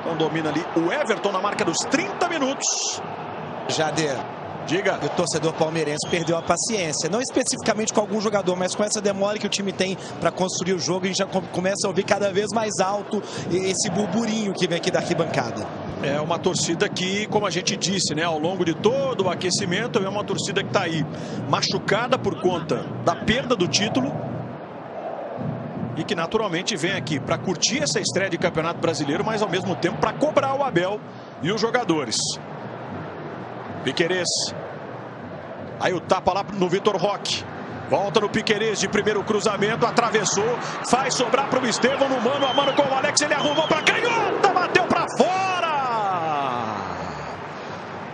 Então domina ali o Everton na marca dos 30 minutos. Jader. Diga. E o torcedor palmeirense perdeu a paciência. Não especificamente com algum jogador, mas com essa demora que o time tem para construir o jogo. A gente já começa a ouvir cada vez mais alto esse burburinho que vem aqui da arquibancada. É uma torcida que, como a gente disse, né, ao longo de todo o aquecimento, é uma torcida que está aí machucada por conta da perda do título e que naturalmente vem aqui para curtir essa estreia de Campeonato Brasileiro, mas ao mesmo tempo para cobrar o Abel e os jogadores. Piquerez. Aí o tapa lá no Vitor Roque. Volta no Piquerez de primeiro cruzamento, atravessou, faz sobrar para o Estevão no mano a mano com o Alex, ele arrumou para canhota, bateu para fora.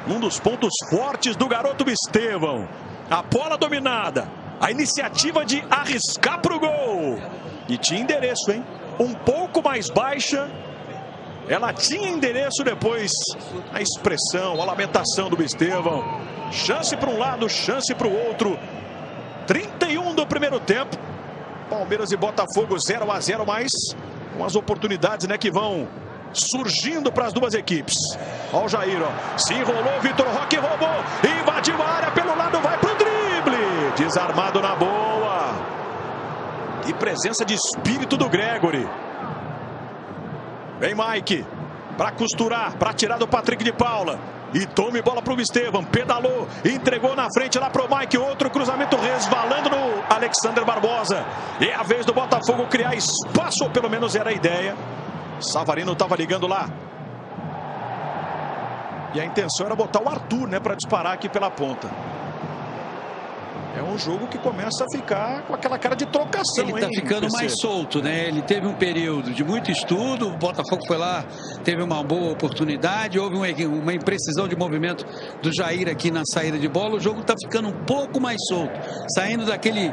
Um dos pontos fortes do garoto Estevão. A bola dominada, a iniciativa de arriscar para o gol. E tinha endereço, hein? Um pouco mais baixa. Ela tinha endereço depois. A expressão, a lamentação do Estevão. Chance para um lado, chance para o outro. 31 do primeiro tempo. Palmeiras e Botafogo 0-0, mais umas oportunidades, né, que vão surgindo para as duas equipes. Olha o Jair, ó. Se enrolou, Vitor Roque roubou, invadiu a área pelo lado, vai pro drible. Desarmado na boa. E presença de espírito do Gregory. Vem Mike para costurar, para tirar do Patrick de Paula. E tome bola para o Estevão, pedalou, entregou na frente lá para o Mike, outro cruzamento resvalando no Alexander Barbosa. É a vez do Botafogo criar espaço, ou pelo menos era a ideia. Savarino estava ligando lá. E a intenção era botar o Arthur, né, para disparar aqui pela ponta. É um jogo que começa a ficar com aquela cara de trocação. Ele está ficando mais solto, né? Ele teve um período de muito estudo, o Botafogo foi lá, teve uma boa oportunidade, houve uma imprecisão de movimento do Jair aqui na saída de bola. O jogo está ficando um pouco mais solto, saindo daquele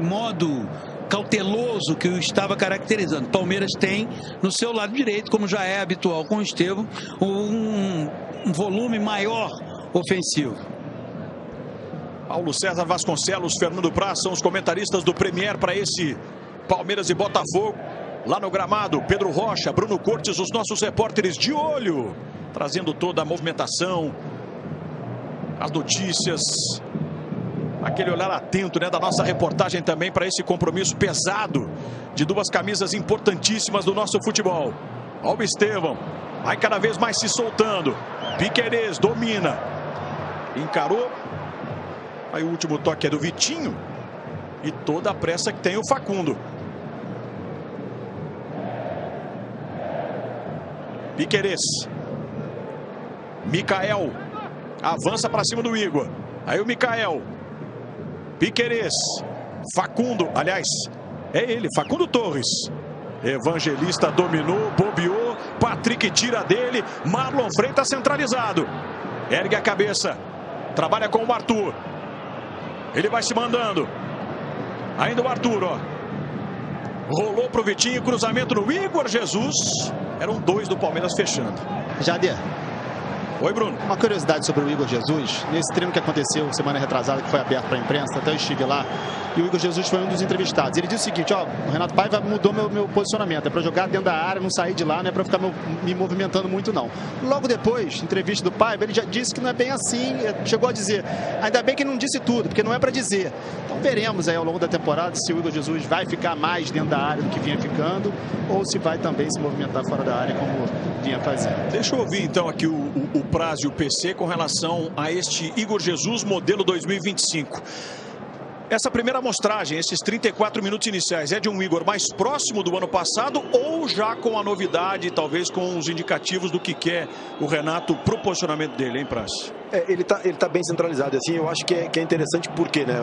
modo cauteloso que o estava caracterizando. Palmeiras tem no seu lado direito, como já é habitual com o Estevão, um volume maior ofensivo. Paulo César Vasconcelos, Fernando Praz são os comentaristas do Premier para esse Palmeiras e Botafogo. Lá no gramado, Pedro Rocha, Bruno Cortes, os nossos repórteres de olho, trazendo toda a movimentação, as notícias, aquele olhar atento, né, da nossa reportagem também para esse compromisso pesado de duas camisas importantíssimas do nosso futebol. Olha o Estevão, vai cada vez mais se soltando. Piquerez domina, encarou. Aí o último toque é do Vitinho e toda a pressa que tem o Facundo. Piquerez, Micael avança para cima do Igor. Aí o Micael, Piquerez, Facundo, aliás, é ele, Facundo Torres. Evangelista dominou, bobeou, Patrick tira dele, Marlon Freitas centralizado. Ergue a cabeça, trabalha com o Arthur. Ele vai se mandando. Ainda o Arthur, ó. Rolou pro Vitinho, cruzamento no Igor Jesus. Eram dois do Palmeiras fechando. Jader. Oi, Bruno. Uma curiosidade sobre o Igor Jesus. Nesse treino que aconteceu semana retrasada, que foi aberto para a imprensa, até eu estive lá, e o Igor Jesus foi um dos entrevistados. Ele disse o seguinte, ó, o Renato Paiva mudou meu posicionamento, é para jogar dentro da área, não sair de lá, não é para ficar me movimentando muito, não. Logo depois, entrevista do Paiva, ele já disse que não é bem assim, chegou a dizer, ainda bem que não disse tudo, porque não é para dizer. Então veremos aí ao longo da temporada se o Igor Jesus vai ficar mais dentro da área do que vinha ficando, ou se vai também se movimentar fora da área como vinha fazendo. Deixa eu ouvir então aqui o Praz e o PC com relação a este Igor Jesus modelo 2025. Essa primeira amostragem, esses 34 minutos iniciais, é de um Igor mais próximo do ano passado ou já com a novidade, talvez com os indicativos do que quer o Renato pro posicionamento dele, hein, Praz? Ele tá bem centralizado, assim, eu acho que é interessante porque, né,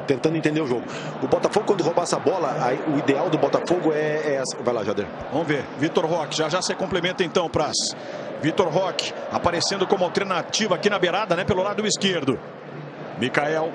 tentando entender o jogo. O Botafogo, quando roubar essa bola, o ideal do Botafogo é vai lá, Jader. Vamos ver, Vitor Roque, já se complementa então, Praz. Vitor Roque aparecendo como alternativa aqui na beirada, né, pelo lado esquerdo. Micael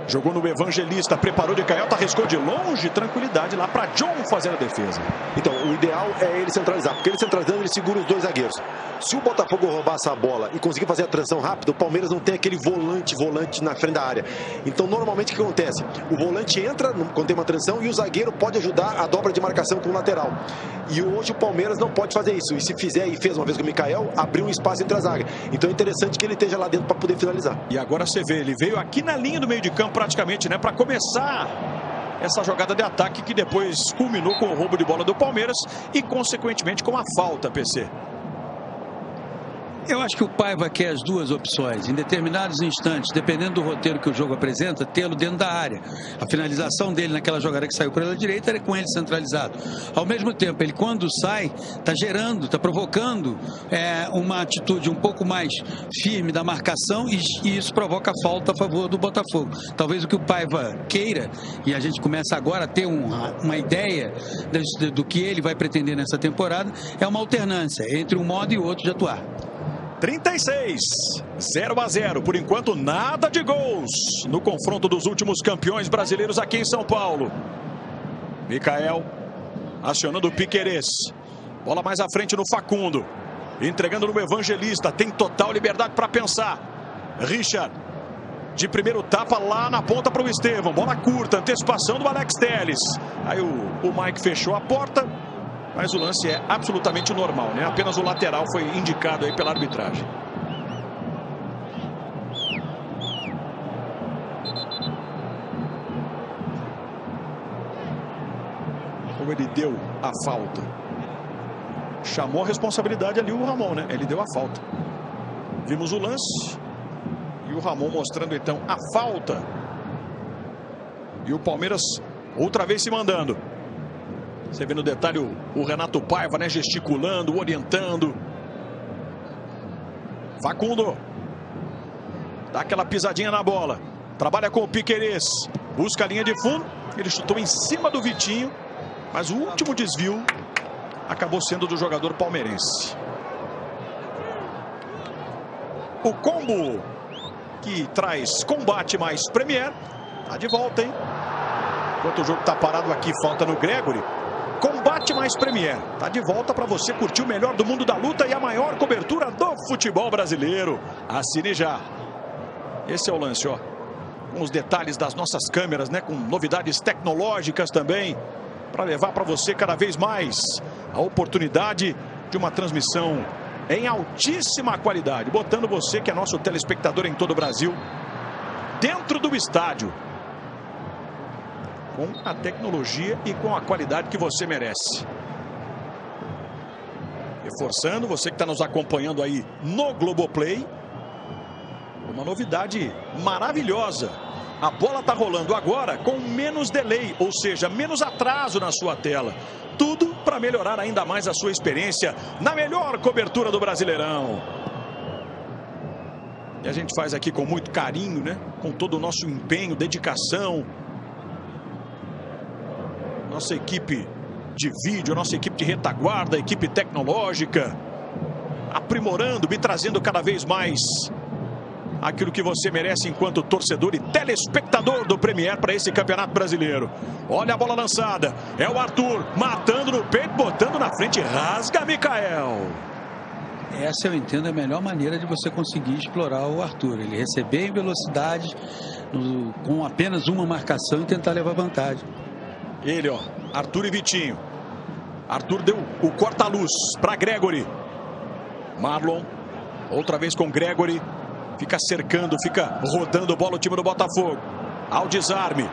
jogou no Evangelista, preparou de canhota, arriscou de longe, tranquilidade lá para John fazer a defesa. Então, o ideal é ele centralizar, porque ele centralizando, ele segura os dois zagueiros. Se o Botafogo roubar essa bola e conseguir fazer a transição rápida, o Palmeiras não tem aquele volante na frente da área. Então, normalmente, o que acontece? O volante entra quando tem uma transição e o zagueiro pode ajudar a dobra de marcação com o lateral. E hoje o Palmeiras não pode fazer isso. E se fizer, e fez uma vez com o Micael, abriu um espaço entre a zaga. Então, é interessante que ele esteja lá dentro para poder finalizar. E agora você vê, ele veio aqui na linha do meio de campo praticamente, né, para começar essa jogada de ataque que depois culminou com o roubo de bola do Palmeiras e consequentemente com a falta, PC. Eu acho que o Paiva quer as duas opções. Em determinados instantes, dependendo do roteiro que o jogo apresenta, tê-lo dentro da área. A finalização dele naquela jogada que saiu pela direita era com ele centralizado. Ao mesmo tempo, ele quando sai, está gerando, está provocando uma atitude um pouco mais firme da marcação e isso provoca falta a favor do Botafogo. Talvez o que o Paiva queira, e a gente começa agora a ter uma ideia do que ele vai pretender nessa temporada, é uma alternância entre um modo e outro de atuar. 36, 0-0. Por enquanto, nada de gols no confronto dos últimos campeões brasileiros aqui em São Paulo. Micael acionando o Piquerez. Bola mais à frente no Facundo. Entregando no Evangelista. Tem total liberdade para pensar. Richard. De primeiro tapa lá na ponta para o Estevão. Bola curta, antecipação do Alex Telles. Aí o Mike fechou a porta. Mas o lance é absolutamente normal, né? Apenas o lateral foi indicado aí pela arbitragem. Como ele deu a falta. Chamou a responsabilidade ali o Ramon, né? Ele deu a falta. Vimos o lance. E o Ramon mostrando então a falta. E o Palmeiras outra vez se mandando. Você vê no detalhe o Renato Paiva, né, gesticulando, orientando. Facundo. Dá aquela pisadinha na bola. Trabalha com o Piquerez. Busca a linha de fundo. Ele chutou em cima do Vitinho. Mas o último desvio acabou sendo do jogador palmeirense. O combo que traz combate mais Premier. Tá de volta, hein? Enquanto o jogo tá parado aqui, falta no Gregory. Combate Mais Premier. Tá de volta para você curtir o melhor do mundo da luta e a maior cobertura do futebol brasileiro. Assine já. Esse é o lance, ó. Com os detalhes das nossas câmeras, né? Com novidades tecnológicas também, para levar para você cada vez mais a oportunidade de uma transmissão em altíssima qualidade, botando você, que é nosso telespectador em todo o Brasil, dentro do estádio, com a tecnologia e com a qualidade que você merece. Reforçando, você que está nos acompanhando aí no Globoplay, uma novidade maravilhosa. A bola está rolando agora com menos delay, ou seja, menos atraso na sua tela. Tudo para melhorar ainda mais a sua experiência na melhor cobertura do Brasileirão. E a gente faz aqui com muito carinho, né? Com todo o nosso empenho, dedicação. Nossa equipe de vídeo, nossa equipe de retaguarda, equipe tecnológica, aprimorando, me trazendo cada vez mais aquilo que você merece enquanto torcedor e telespectador do Premier para esse Campeonato Brasileiro. Olha a bola lançada, é o Arthur matando no peito, botando na frente, rasga Michael. Essa eu entendo a melhor maneira de você conseguir explorar o Arthur. Ele receber em velocidade, com apenas uma marcação e tentar levar vantagem. Ele, ó, Arthur e Vitinho. Arthur deu o corta-luz para Gregory. Marlon, outra vez com Gregory. Fica cercando, fica rodando bola o time do Botafogo. Ao desarme.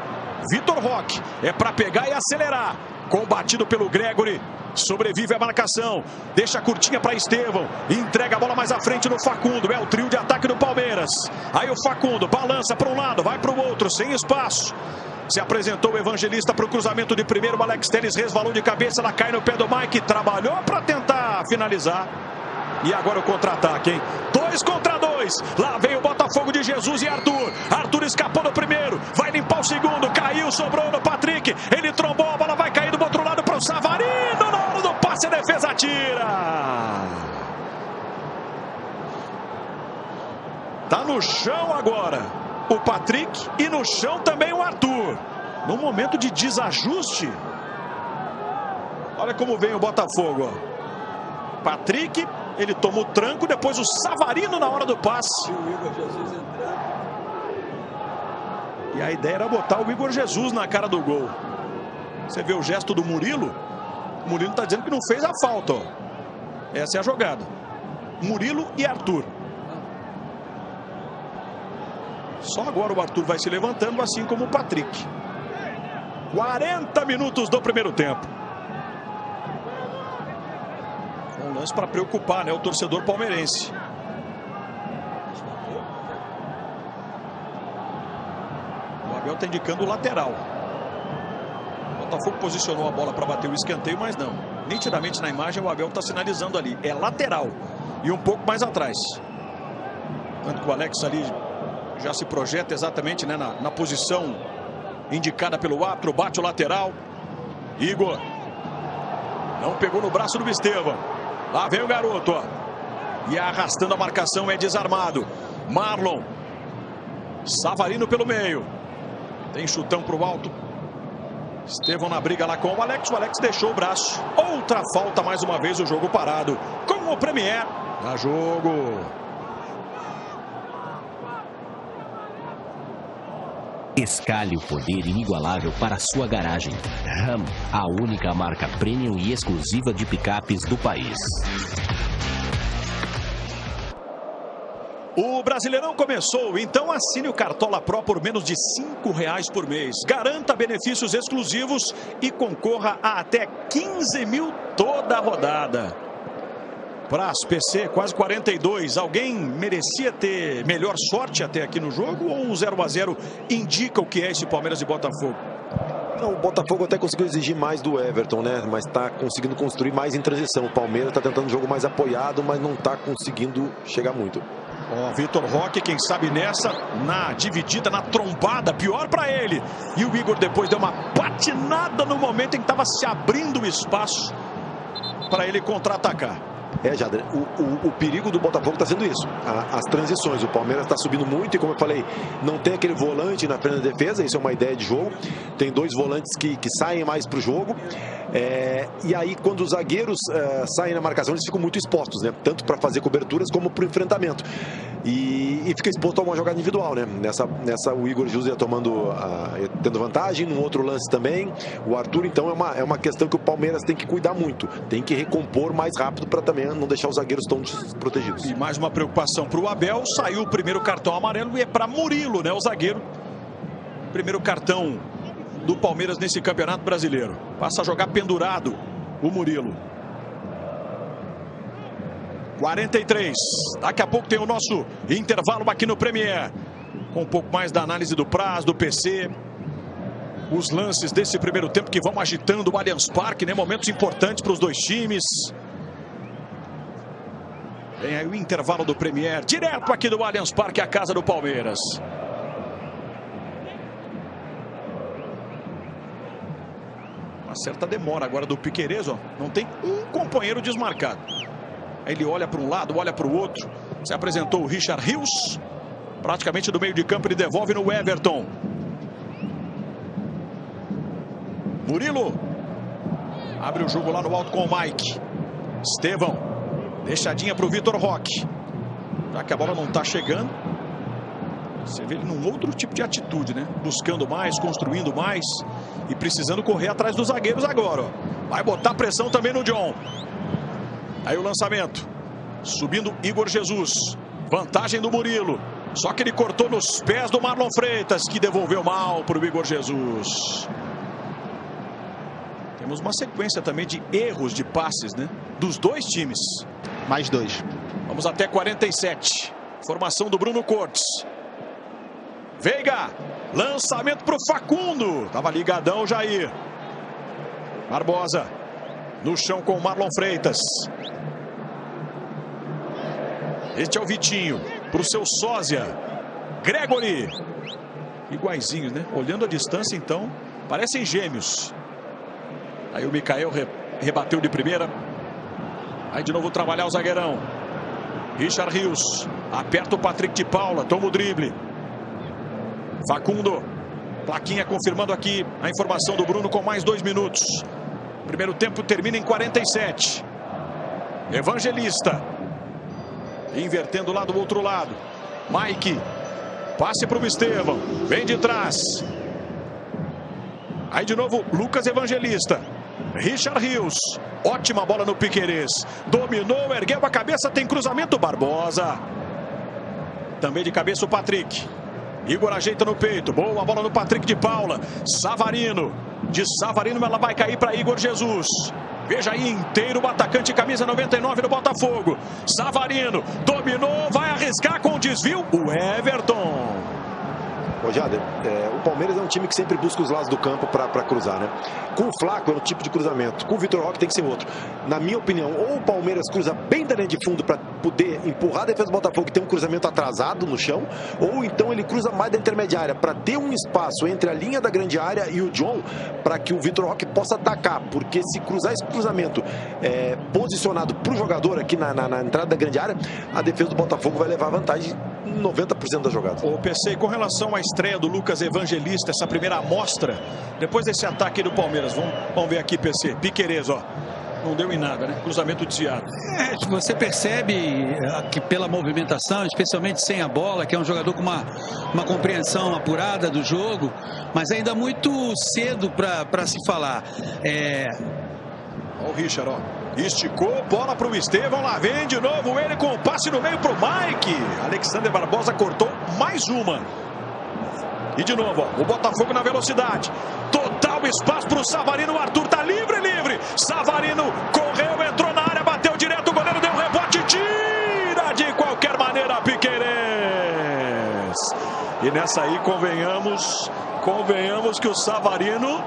Vitor Roque é para pegar e acelerar. Combatido pelo Gregory. Sobrevive a marcação. Deixa a curtinha para Estevão. Entrega a bola mais à frente no Facundo. É o trio de ataque do Palmeiras. Aí o Facundo balança para um lado, vai para o outro, sem espaço. Se apresentou o Evangelista para o cruzamento de primeiro. O Alex Telles resvalou de cabeça. Ela cai no pé do Mike. Trabalhou para tentar finalizar. E agora o contra-ataque, hein? 2 contra 2. Lá vem o Botafogo de Jesus e Arthur. Arthur escapou no primeiro. Vai limpar o segundo. Caiu, sobrou no Patrick. Ele trombou, a bola vai cair do outro lado para o Savarino. Na hora do passe, a defesa tira. Tá no chão agora o Patrick e no chão também o Arthur. No momento de desajuste. Olha como vem o Botafogo, ó. Patrick, ele toma o tranco, depois o Savarino na hora do passe. E a ideia era botar o Igor Jesus na cara do gol. Você vê o gesto do Murilo? O Murilo está dizendo que não fez a falta, ó. Essa é a jogada. Murilo e Arthur. Só agora o Arthur vai se levantando, assim como o Patrick. 40 minutos do primeiro tempo. Um lance para preocupar, né, o torcedor palmeirense. O Abel está indicando o lateral. O Botafogo posicionou a bola para bater o escanteio, mas não. Nitidamente na imagem o Abel está sinalizando ali. É lateral. E um pouco mais atrás. Tanto que o Alex ali já se projeta exatamente, né, na posição indicada pelo árbitro. Bate o lateral. Igor. Não pegou no braço do Estevão. Lá vem o garoto, ó. E arrastando a marcação, é desarmado. Marlon. Savarino pelo meio. Tem chutão pro alto. Estevão na briga lá com o Alex. O Alex deixou o braço. Outra falta, mais uma vez, o jogo parado. Com o Premier. Dá jogo. Escalhe o poder inigualável para a sua garagem. Ram, a única marca premium e exclusiva de picapes do país. O Brasileirão começou, então assine o Cartola Pro por menos de R$5 por mês. Garanta benefícios exclusivos e concorra a até 15 mil toda a rodada. Praz, PC, quase 42. Alguém merecia ter melhor sorte até aqui no jogo? Ou o 0-0 indica o que é esse Palmeiras e Botafogo? Não, o Botafogo até conseguiu exigir mais do Everton, né? Mas está conseguindo construir mais em transição. O Palmeiras está tentando um jogo mais apoiado, mas não está conseguindo chegar muito. Ó, Vitor Roque, quem sabe nessa, na dividida, na trombada, pior para ele. E o Igor depois deu uma patinada no momento em que estava se abrindo o espaço para ele contra-atacar. Jader, o perigo do Botafogo está sendo isso, as transições. O Palmeiras está subindo muito e, como eu falei, não tem aquele volante na frente da defesa. Isso é uma ideia de jogo. Tem 2 volantes que saem mais para o jogo. E aí, quando os zagueiros saem na marcação, eles ficam muito expostos, né? Tanto para fazer coberturas como para o enfrentamento. E fica exposto a uma jogada individual, né? Nessa o Igor Jesus ia tendo vantagem, num outro lance também. O Arthur, então, é uma questão que o Palmeiras tem que cuidar muito. Tem que recompor mais rápido para também não deixar os zagueiros tão desprotegidos. E mais uma preocupação para o Abel. Saiu o primeiro cartão amarelo e é para Murilo, né? O zagueiro. Primeiro cartão do Palmeiras nesse Campeonato Brasileiro. Passa a jogar pendurado o Murilo. 43. Daqui a pouco tem o nosso intervalo aqui no Premier. Com um pouco mais da análise do Praz, do PC. Os lances desse primeiro tempo que vão agitando o Allianz Parque, né? Momentos importantes para os dois times. Vem aí o intervalo do Premier, direto aqui do Allianz Parque, a casa do Palmeiras. Uma certa demora agora do Piquerez, ó. Não tem um companheiro desmarcado. Aí ele olha para um lado, olha para o outro. Se apresentou o Richard Rios. Praticamente do meio de campo, ele devolve no Everton. Murilo. Abre o jogo lá no alto com o Mike. Estevão. Deixadinha para o Vitor Roque. Já que a bola não está chegando. Você vê ele num outro tipo de atitude, né? Buscando mais, construindo mais. E precisando correr atrás dos zagueiros agora, ó. Vai botar pressão também no John. Aí o lançamento. Subindo Igor Jesus. Vantagem do Murilo. Só que ele cortou nos pés do Marlon Freitas, que devolveu mal para o Igor Jesus. Temos uma sequência também de erros de passes, né? Dos dois times. Mais 2. Vamos até 47. Formação do Bruno Cortes. Veiga. Lançamento para o Facundo. Tava ligadão o Jair. Barbosa. No chão com o Marlon Freitas. Este é o Vitinho. Para o seu sósia. Gregory. Iguaizinhos, né? Olhando a distância, então, parecem gêmeos. Aí o Mikael rebateu de primeira. Aí de novo trabalhar o zagueirão. Richard Rios. Aperta o Patrick de Paula. Toma o drible. Facundo. Plaquinha confirmando aqui a informação do Bruno com mais 2 minutos. Primeiro tempo termina em 47. Evangelista. Invertendo lá do outro lado. Mike. Passe para o Estevão. Vem de trás. Aí de novo Lucas Evangelista. Richard Rios. Ótima bola no Piquerez. Dominou, ergueu a cabeça, tem cruzamento. Barbosa. Também de cabeça o Patrick. Igor ajeita no peito. Boa bola no Patrick de Paula. Savarino. De Savarino ela vai cair para Igor Jesus. Veja aí inteiro o atacante camisa 99 do Botafogo. Savarino. Dominou, vai arriscar com o desvio. O Everton. Jader, o Palmeiras é um time que sempre busca os lados do campo para cruzar, né? Com o Flaco é um tipo de cruzamento, com o Vitor Roque tem que ser outro. Na minha opinião, ou o Palmeiras cruza bem da linha de fundo para poder empurrar a defesa do Botafogo e ter um cruzamento atrasado no chão, ou então ele cruza mais da intermediária para ter um espaço entre a linha da grande área e o John, para que o Vitor Roque possa atacar, porque se cruzar esse cruzamento posicionado para o jogador aqui na entrada da grande área, a defesa do Botafogo vai levar vantagem em 90% das jogadas. O PC, com relação à estreia do Lucas Evangelista, essa primeira amostra, depois desse ataque do Palmeiras, vamos ver aqui, PC, Piquerez, ó, não deu em nada, né? Cruzamento desviado. Você percebe que pela movimentação, especialmente sem a bola, que é um jogador com uma compreensão apurada do jogo, mas ainda muito cedo para se falar. Ó o Richard, ó. Esticou, bola para o Estevão, lá vem de novo ele com o passe no meio para o Mike. Alexander Barbosa cortou mais uma. E de novo, ó, o Botafogo na velocidade. Total espaço para o Savarino, o Arthur tá livre. Savarino correu, entrou na área, bateu direto, o goleiro deu um rebote, tira de qualquer maneira Piquerez. E nessa aí, convenhamos que o Savarino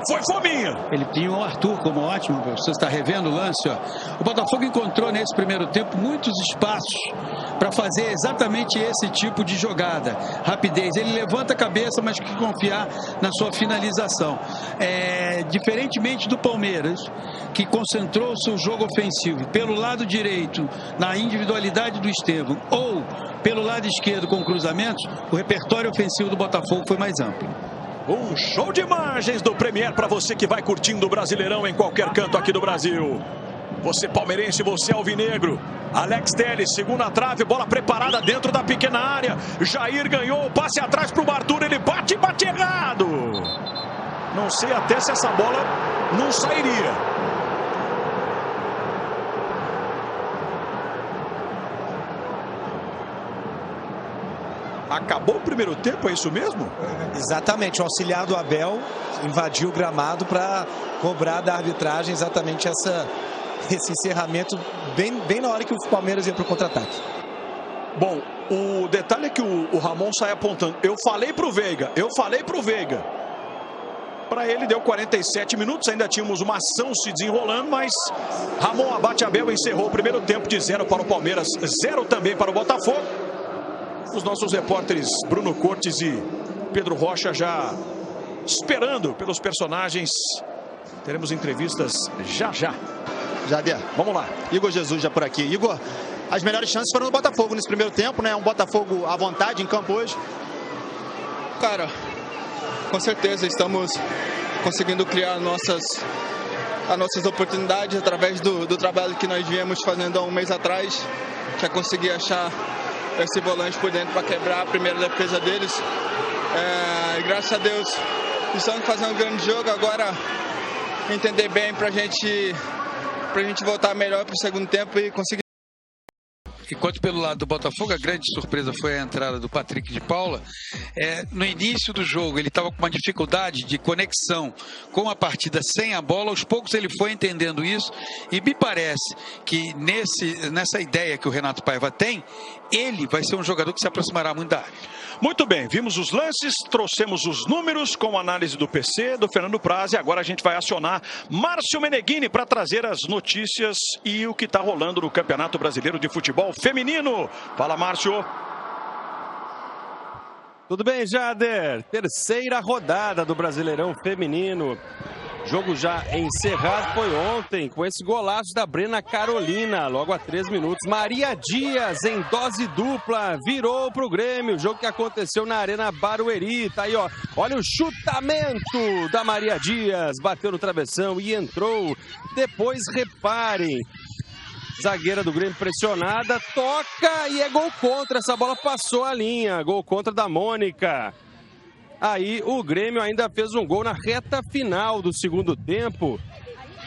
foi fominha. Ele tinha o Arthur como ótimo, você está revendo o lance, ó. O Botafogo encontrou nesse primeiro tempo muitos espaços para fazer exatamente esse tipo de jogada. Rapidez, ele levanta a cabeça, mas que confiar na sua finalização. Diferentemente do Palmeiras, que concentrou o seu jogo ofensivo pelo lado direito, na individualidade do Estevão, ou pelo lado esquerdo com cruzamentos, o repertório ofensivo do Botafogo foi mais amplo. Um show de imagens do Premier para você que vai curtindo o Brasileirão em qualquer canto aqui do Brasil. Você palmeirense, você alvinegro. Alex Telles, segunda trave, bola preparada dentro da pequena área. Jair ganhou, passe atrás para o Arthur, ele bate errado. Não sei até se essa bola não sairia. Acabou o primeiro tempo, é isso mesmo? Exatamente, o auxiliar do Abel invadiu o gramado para cobrar da arbitragem exatamente esse encerramento bem na hora que o Palmeiras ia para o contra-ataque. Bom, o detalhe é que o Ramon sai apontando. Eu falei pro Veiga. Para ele deu 47 minutos, ainda tínhamos uma ação se desenrolando, mas Ramon Abate Abel encerrou o primeiro tempo de 0 para o Palmeiras, 0 também para o Botafogo. Os nossos repórteres Bruno Cortes e Pedro Rocha já esperando pelos personagens. Teremos entrevistas já. Jader, vamos lá. Igor Jesus já por aqui. Igor, as melhores chances foram do Botafogo nesse primeiro tempo, né? Um Botafogo à vontade em campo hoje. Cara, com certeza estamos conseguindo criar as nossas oportunidades através do trabalho que nós viemos fazendo há um mês atrás. Já consegui achar esse volante por dentro para quebrar a primeira defesa deles. E graças a Deus estamos fazendo um grande jogo. Agora entender bem pra gente voltar melhor pro segundo tempo e conseguir. Enquanto pelo lado do Botafogo, a grande surpresa foi a entrada do Patrick de Paula. No início do jogo, ele estava com uma dificuldade de conexão com a partida sem a bola. Aos poucos ele foi entendendo isso e me parece que nessa ideia que o Renato Paiva tem, ele vai ser um jogador que se aproximará muito da área. Muito bem, vimos os lances, trouxemos os números com análise do PC, do Fernando Praz, e agora a gente vai acionar Márcio Meneghini para trazer as notícias e o que está rolando no Campeonato Brasileiro de Futebol Feminino. Fala, Márcio. Tudo bem, Jader? Terceira rodada do Brasileirão Feminino. Jogo já encerrado foi ontem com esse golaço da Brena Carolina, logo a 3 minutos. Maria Dias em dose dupla virou pro Grêmio, o jogo que aconteceu na Arena Barueri. Tá aí, ó. Olha o chutamento da Maria Dias, bateu no travessão e entrou. Depois reparem, zagueira do Grêmio pressionada, toca e é gol contra. Essa bola passou a linha, gol contra da Mônica. Aí o Grêmio ainda fez um gol na reta final do segundo tempo.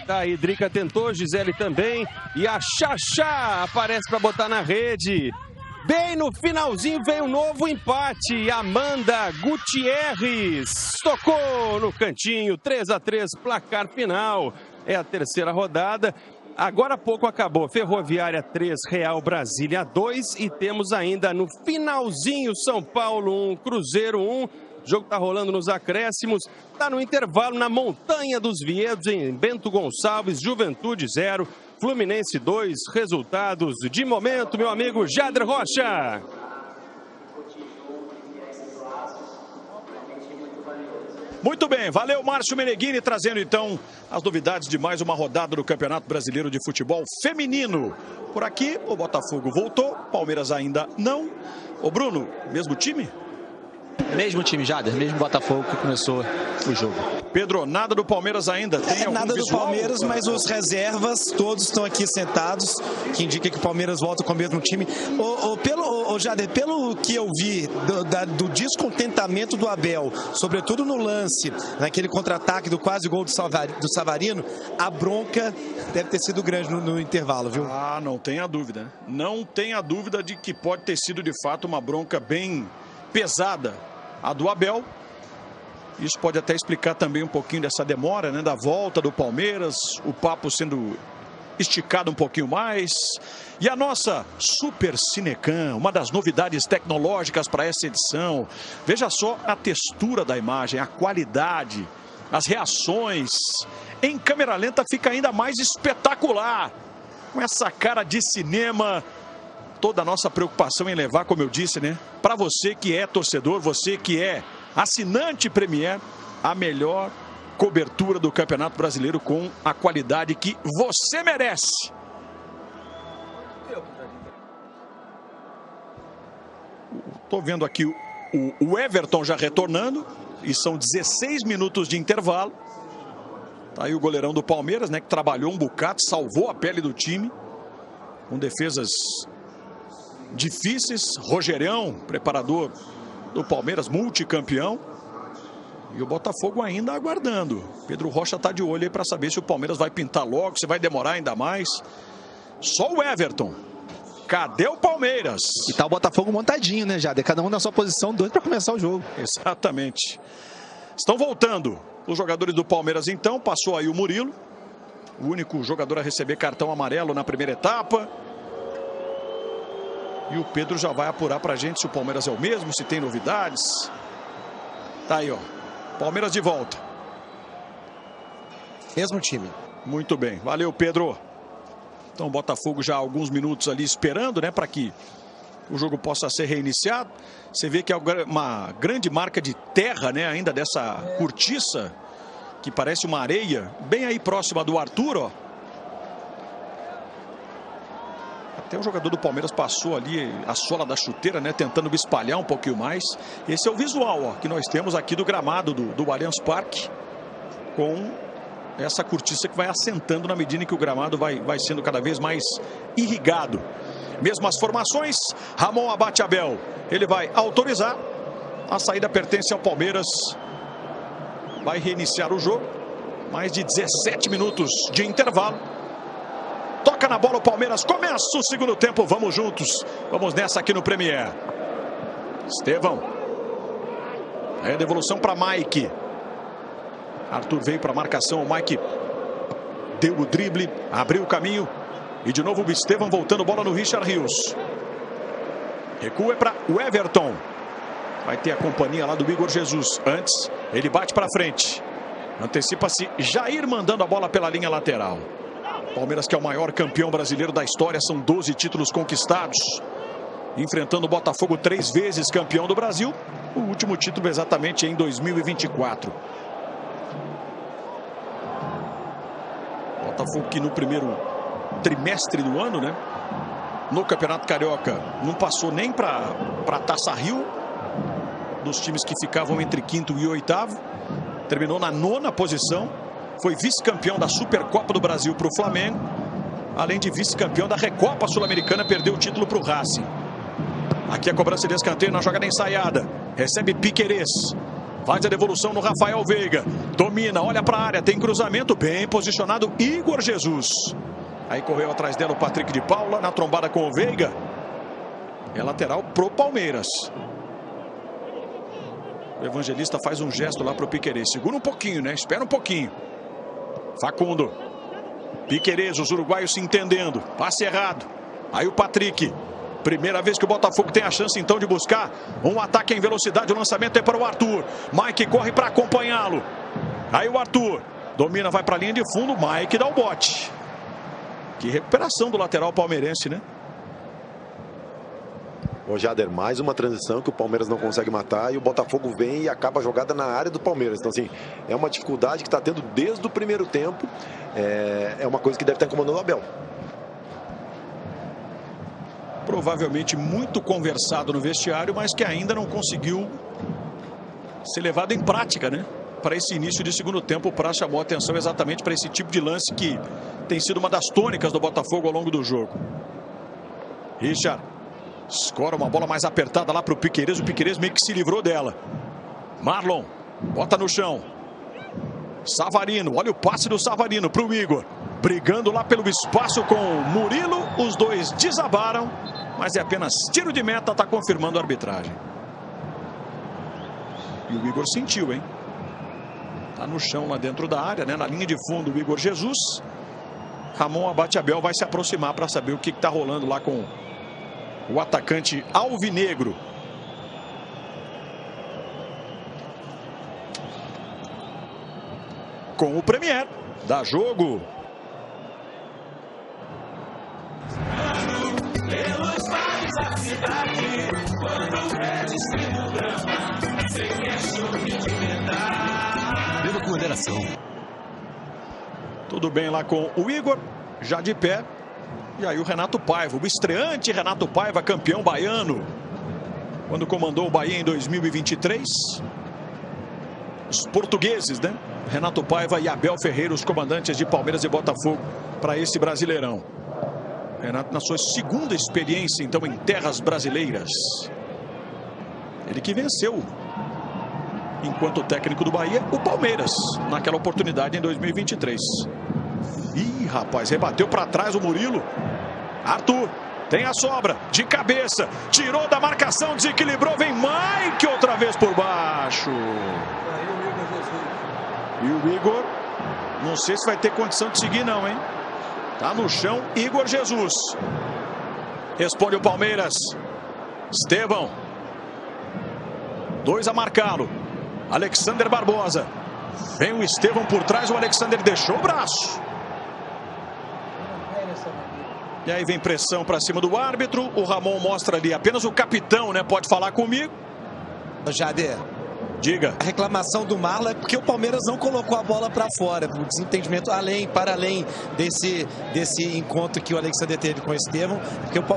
Tá aí, Drica tentou, Gisele também. E a Xaxá aparece para botar na rede. Bem no finalzinho veio um novo empate. Amanda Gutierrez tocou no cantinho, 3-3, placar final. É a terceira rodada. Agora há pouco acabou. Ferroviária 3, Real Brasília 2. E temos ainda no finalzinho São Paulo 1, Cruzeiro 1. O jogo está rolando nos acréscimos, está no intervalo na Montanha dos Vinhedos, em Bento Gonçalves, Juventude 0, Fluminense 2, resultados de momento, meu amigo Jader Rocha. Muito bem, valeu Márcio Meneghini, trazendo então as novidades de mais uma rodada do Campeonato Brasileiro de Futebol Feminino. Por aqui, o Botafogo voltou, Palmeiras ainda não. Ô Bruno, mesmo time? Mesmo time, Jader, mesmo Botafogo que começou o jogo. Pedro, nada do Palmeiras ainda? Tem algum nada visual? do Palmeiras, mas os reservas todos estão aqui sentados, que indica que o Palmeiras volta com o mesmo time. Jader, pelo que eu vi do descontentamento do Abel, sobretudo no lance, naquele contra-ataque do quase gol do Savarino, a bronca deve ter sido grande no intervalo, viu? Ah, não tenha dúvida. Não tenha dúvida de que pode ter sido de fato uma bronca bem pesada a do Abel. Isso pode até explicar também um pouquinho dessa demora, né, da volta do Palmeiras, o papo sendo esticado um pouquinho mais. E a nossa Super Cinecam, uma das novidades tecnológicas para essa edição. Veja só a textura da imagem, a qualidade. as reações. Em câmera lenta fica ainda mais espetacular. Com essa cara de cinema, toda a nossa preocupação em levar, como eu disse, né? Para você que é torcedor, você que é assinante Premier, a melhor cobertura do Campeonato Brasileiro com a qualidade que você merece. Estou vendo aqui o Everton já retornando e são 16 minutos de intervalo. Tá aí o goleirão do Palmeiras, né, que trabalhou um bocado, salvou a pele do time com defesas difíceis. Rogerão, preparador do Palmeiras, multicampeão. E o Botafogo ainda aguardando. Pedro Rocha está de olho aí para saber se o Palmeiras vai pintar logo, se vai demorar ainda mais. Só o Everton. Cadê o Palmeiras? E tá o Botafogo montadinho, né, Jader? Cada um na sua posição, doido para começar o jogo. Exatamente. Estão voltando os jogadores do Palmeiras, então. Passou aí o Murilo, o único jogador a receber cartão amarelo na primeira etapa. E o Pedro já vai apurar pra gente se o Palmeiras é o mesmo, se tem novidades. Tá aí, ó. Palmeiras de volta. Mesmo time. Muito bem. Valeu, Pedro. Então o Botafogo já há alguns minutos ali esperando, né, para que o jogo possa ser reiniciado. Você vê que é uma grande marca de terra, né, ainda dessa cortiça, que parece uma areia, bem aí próxima do Arthur, ó. Até o jogador do Palmeiras passou ali a sola da chuteira, né, tentando espalhar um pouquinho mais. Esse é o visual, ó, que nós temos aqui do gramado do Allianz Parque, com essa cortiça que vai assentando na medida em que o gramado vai sendo cada vez mais irrigado. Mesmas formações, Ramon abate Abel. Ele vai autorizar. A saída pertence ao Palmeiras. Vai reiniciar o jogo. Mais de 17 minutos de intervalo. Toca na bola o Palmeiras. Começa o segundo tempo. Vamos juntos. Vamos nessa aqui no Premier. Estevão. É devolução para Mike. Arthur veio para a marcação. O Mike deu o drible. Abriu o caminho. E de novo o Estevão voltando bola no Richard Rios. Recua para o Everton. Vai ter a companhia lá do Igor Jesus. Antes, ele bate para frente. Antecipa-se Jair mandando a bola pela linha lateral. Palmeiras, que é o maior campeão brasileiro da história. São 12 títulos conquistados. Enfrentando o Botafogo 3 vezes campeão do Brasil. O último título exatamente em 2024. Botafogo que no primeiro trimestre do ano, né, no Campeonato Carioca, não passou nem para Taça Rio, dos times que ficavam entre quinto e oitavo. Terminou na 9ª posição. Foi vice-campeão da Supercopa do Brasil para o Flamengo. Além de vice-campeão da Recopa Sul-Americana, perdeu o título para o Racing. Aqui a cobrança de escanteio na jogada ensaiada. Recebe Piquerez. Faz a devolução no Rafael Veiga. Domina, olha para a área, tem cruzamento. Bem posicionado Igor Jesus. Aí correu atrás dela o Patrick de Paula, na trombada com o Veiga. É lateral pro Palmeiras. O Evangelista faz um gesto lá pro Piquerez. Segura um pouquinho, né? Espera um pouquinho. Facundo. Piquerez, os uruguaios se entendendo. Passe errado. Aí o Patrick. Primeira vez que o Botafogo tem a chance então de buscar um ataque em velocidade. O lançamento é para o Arthur. Mike corre para acompanhá-lo. Aí o Arthur. Domina, vai para a linha de fundo. Mike dá o bote. Que recuperação do lateral palmeirense, né? Ô Jader, mais uma transição que o Palmeiras não consegue matar e o Botafogo vem e acaba a jogada na área do Palmeiras. Então, assim, é uma dificuldade que está tendo desde o primeiro tempo. É uma coisa que deve estar incomodando o Abel. Provavelmente muito conversado no vestiário, mas que ainda não conseguiu ser levado em prática, né? Para esse início de segundo tempo, o Praz chamou a atenção exatamente para esse tipo de lance que tem sido uma das tônicas do Botafogo ao longo do jogo. Richard escora uma bola mais apertada lá para o Piquerez. O Piquerez meio que se livrou dela. Marlon bota no chão. Savarino, olha o passe do Savarino para o Igor. Brigando lá pelo espaço com o Murilo. Os dois desabaram, mas é apenas tiro de meta, está confirmando a arbitragem. E o Igor sentiu, hein? Tá no chão lá dentro da área, né? Na linha de fundo o Igor Jesus. Ramon abate Abel vai se aproximar para saber o que está rolando lá com o atacante alvinegro. com o Premier. Dá jogo. Pelos bares da cidade, quando eles no drama, sem queixo de verdade. Beba com moderação. Tudo bem lá com o Igor, já de pé. E aí o Renato Paiva, o estreante Renato Paiva, campeão baiano. Quando comandou o Bahia em 2023. Os portugueses, né? Renato Paiva e Abel Ferreira, os comandantes de Palmeiras e Botafogo para esse Brasileirão. Renato na sua segunda experiência, então, em terras brasileiras. Ele que venceu, enquanto técnico do Bahia, o Palmeiras, naquela oportunidade em 2023. Ih, rapaz, rebateu para trás o Murilo. Arthur tem a sobra, de cabeça, tirou da marcação, desequilibrou, vem Mike outra vez por baixo. E o Igor, não sei se vai ter condição de seguir não, hein? Tá no chão, Igor Jesus. Responde o Palmeiras. Estevão. 2 a marcá-lo. Alexander Barbosa. Vem o Estevão por trás, o Alexander deixou o braço. E aí vem pressão para cima do árbitro. O Ramon mostra ali, apenas o capitão, né? Pode falar comigo. Jader. Diga. A reclamação do Marlon é porque o Palmeiras não colocou a bola para fora. O desentendimento para além desse encontro que o Alexander teve com o Estevão,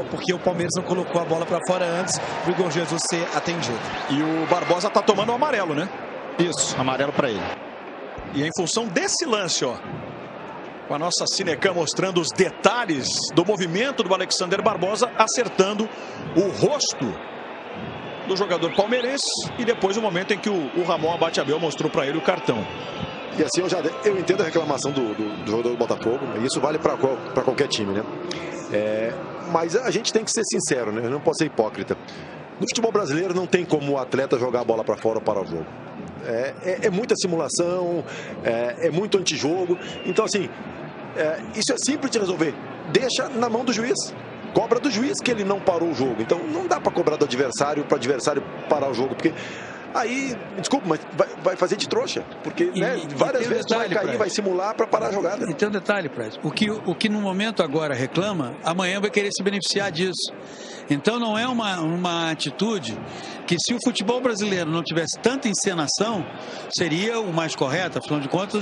porque o Palmeiras não colocou a bola para fora antes do Igor Jesus ser atendido. E o Barbosa tá tomando o amarelo, né? Isso, amarelo para ele. E é em função desse lance, ó. Com a nossa Cinecam mostrando os detalhes do movimento do Alexander Barbosa, acertando o rosto do jogador palmeirense, e depois o momento em que o Ramon Abate Abel mostrou para ele o cartão. E assim, eu entendo a reclamação do jogador do Botafogo, e isso vale para qualquer time, né? Mas a gente tem que ser sincero, né? Eu não posso ser hipócrita. No futebol brasileiro não tem como o atleta jogar a bola para fora ou para o jogo. É muita simulação, é muito antijogo. Então, assim, isso é simples de resolver. Deixa na mão do juiz. Cobra do juiz que ele não parou o jogo. Então não dá para cobrar do adversário para o adversário parar o jogo, porque aí, desculpa, mas vai fazer de trouxa, porque várias vezes vai cair, vai simular para parar a jogada. E tem um detalhe, Prez, o que no momento agora reclama, amanhã vai querer se beneficiar disso. Então não é uma atitude que, se o futebol brasileiro não tivesse tanta encenação, seria o mais correto. Afinal de contas,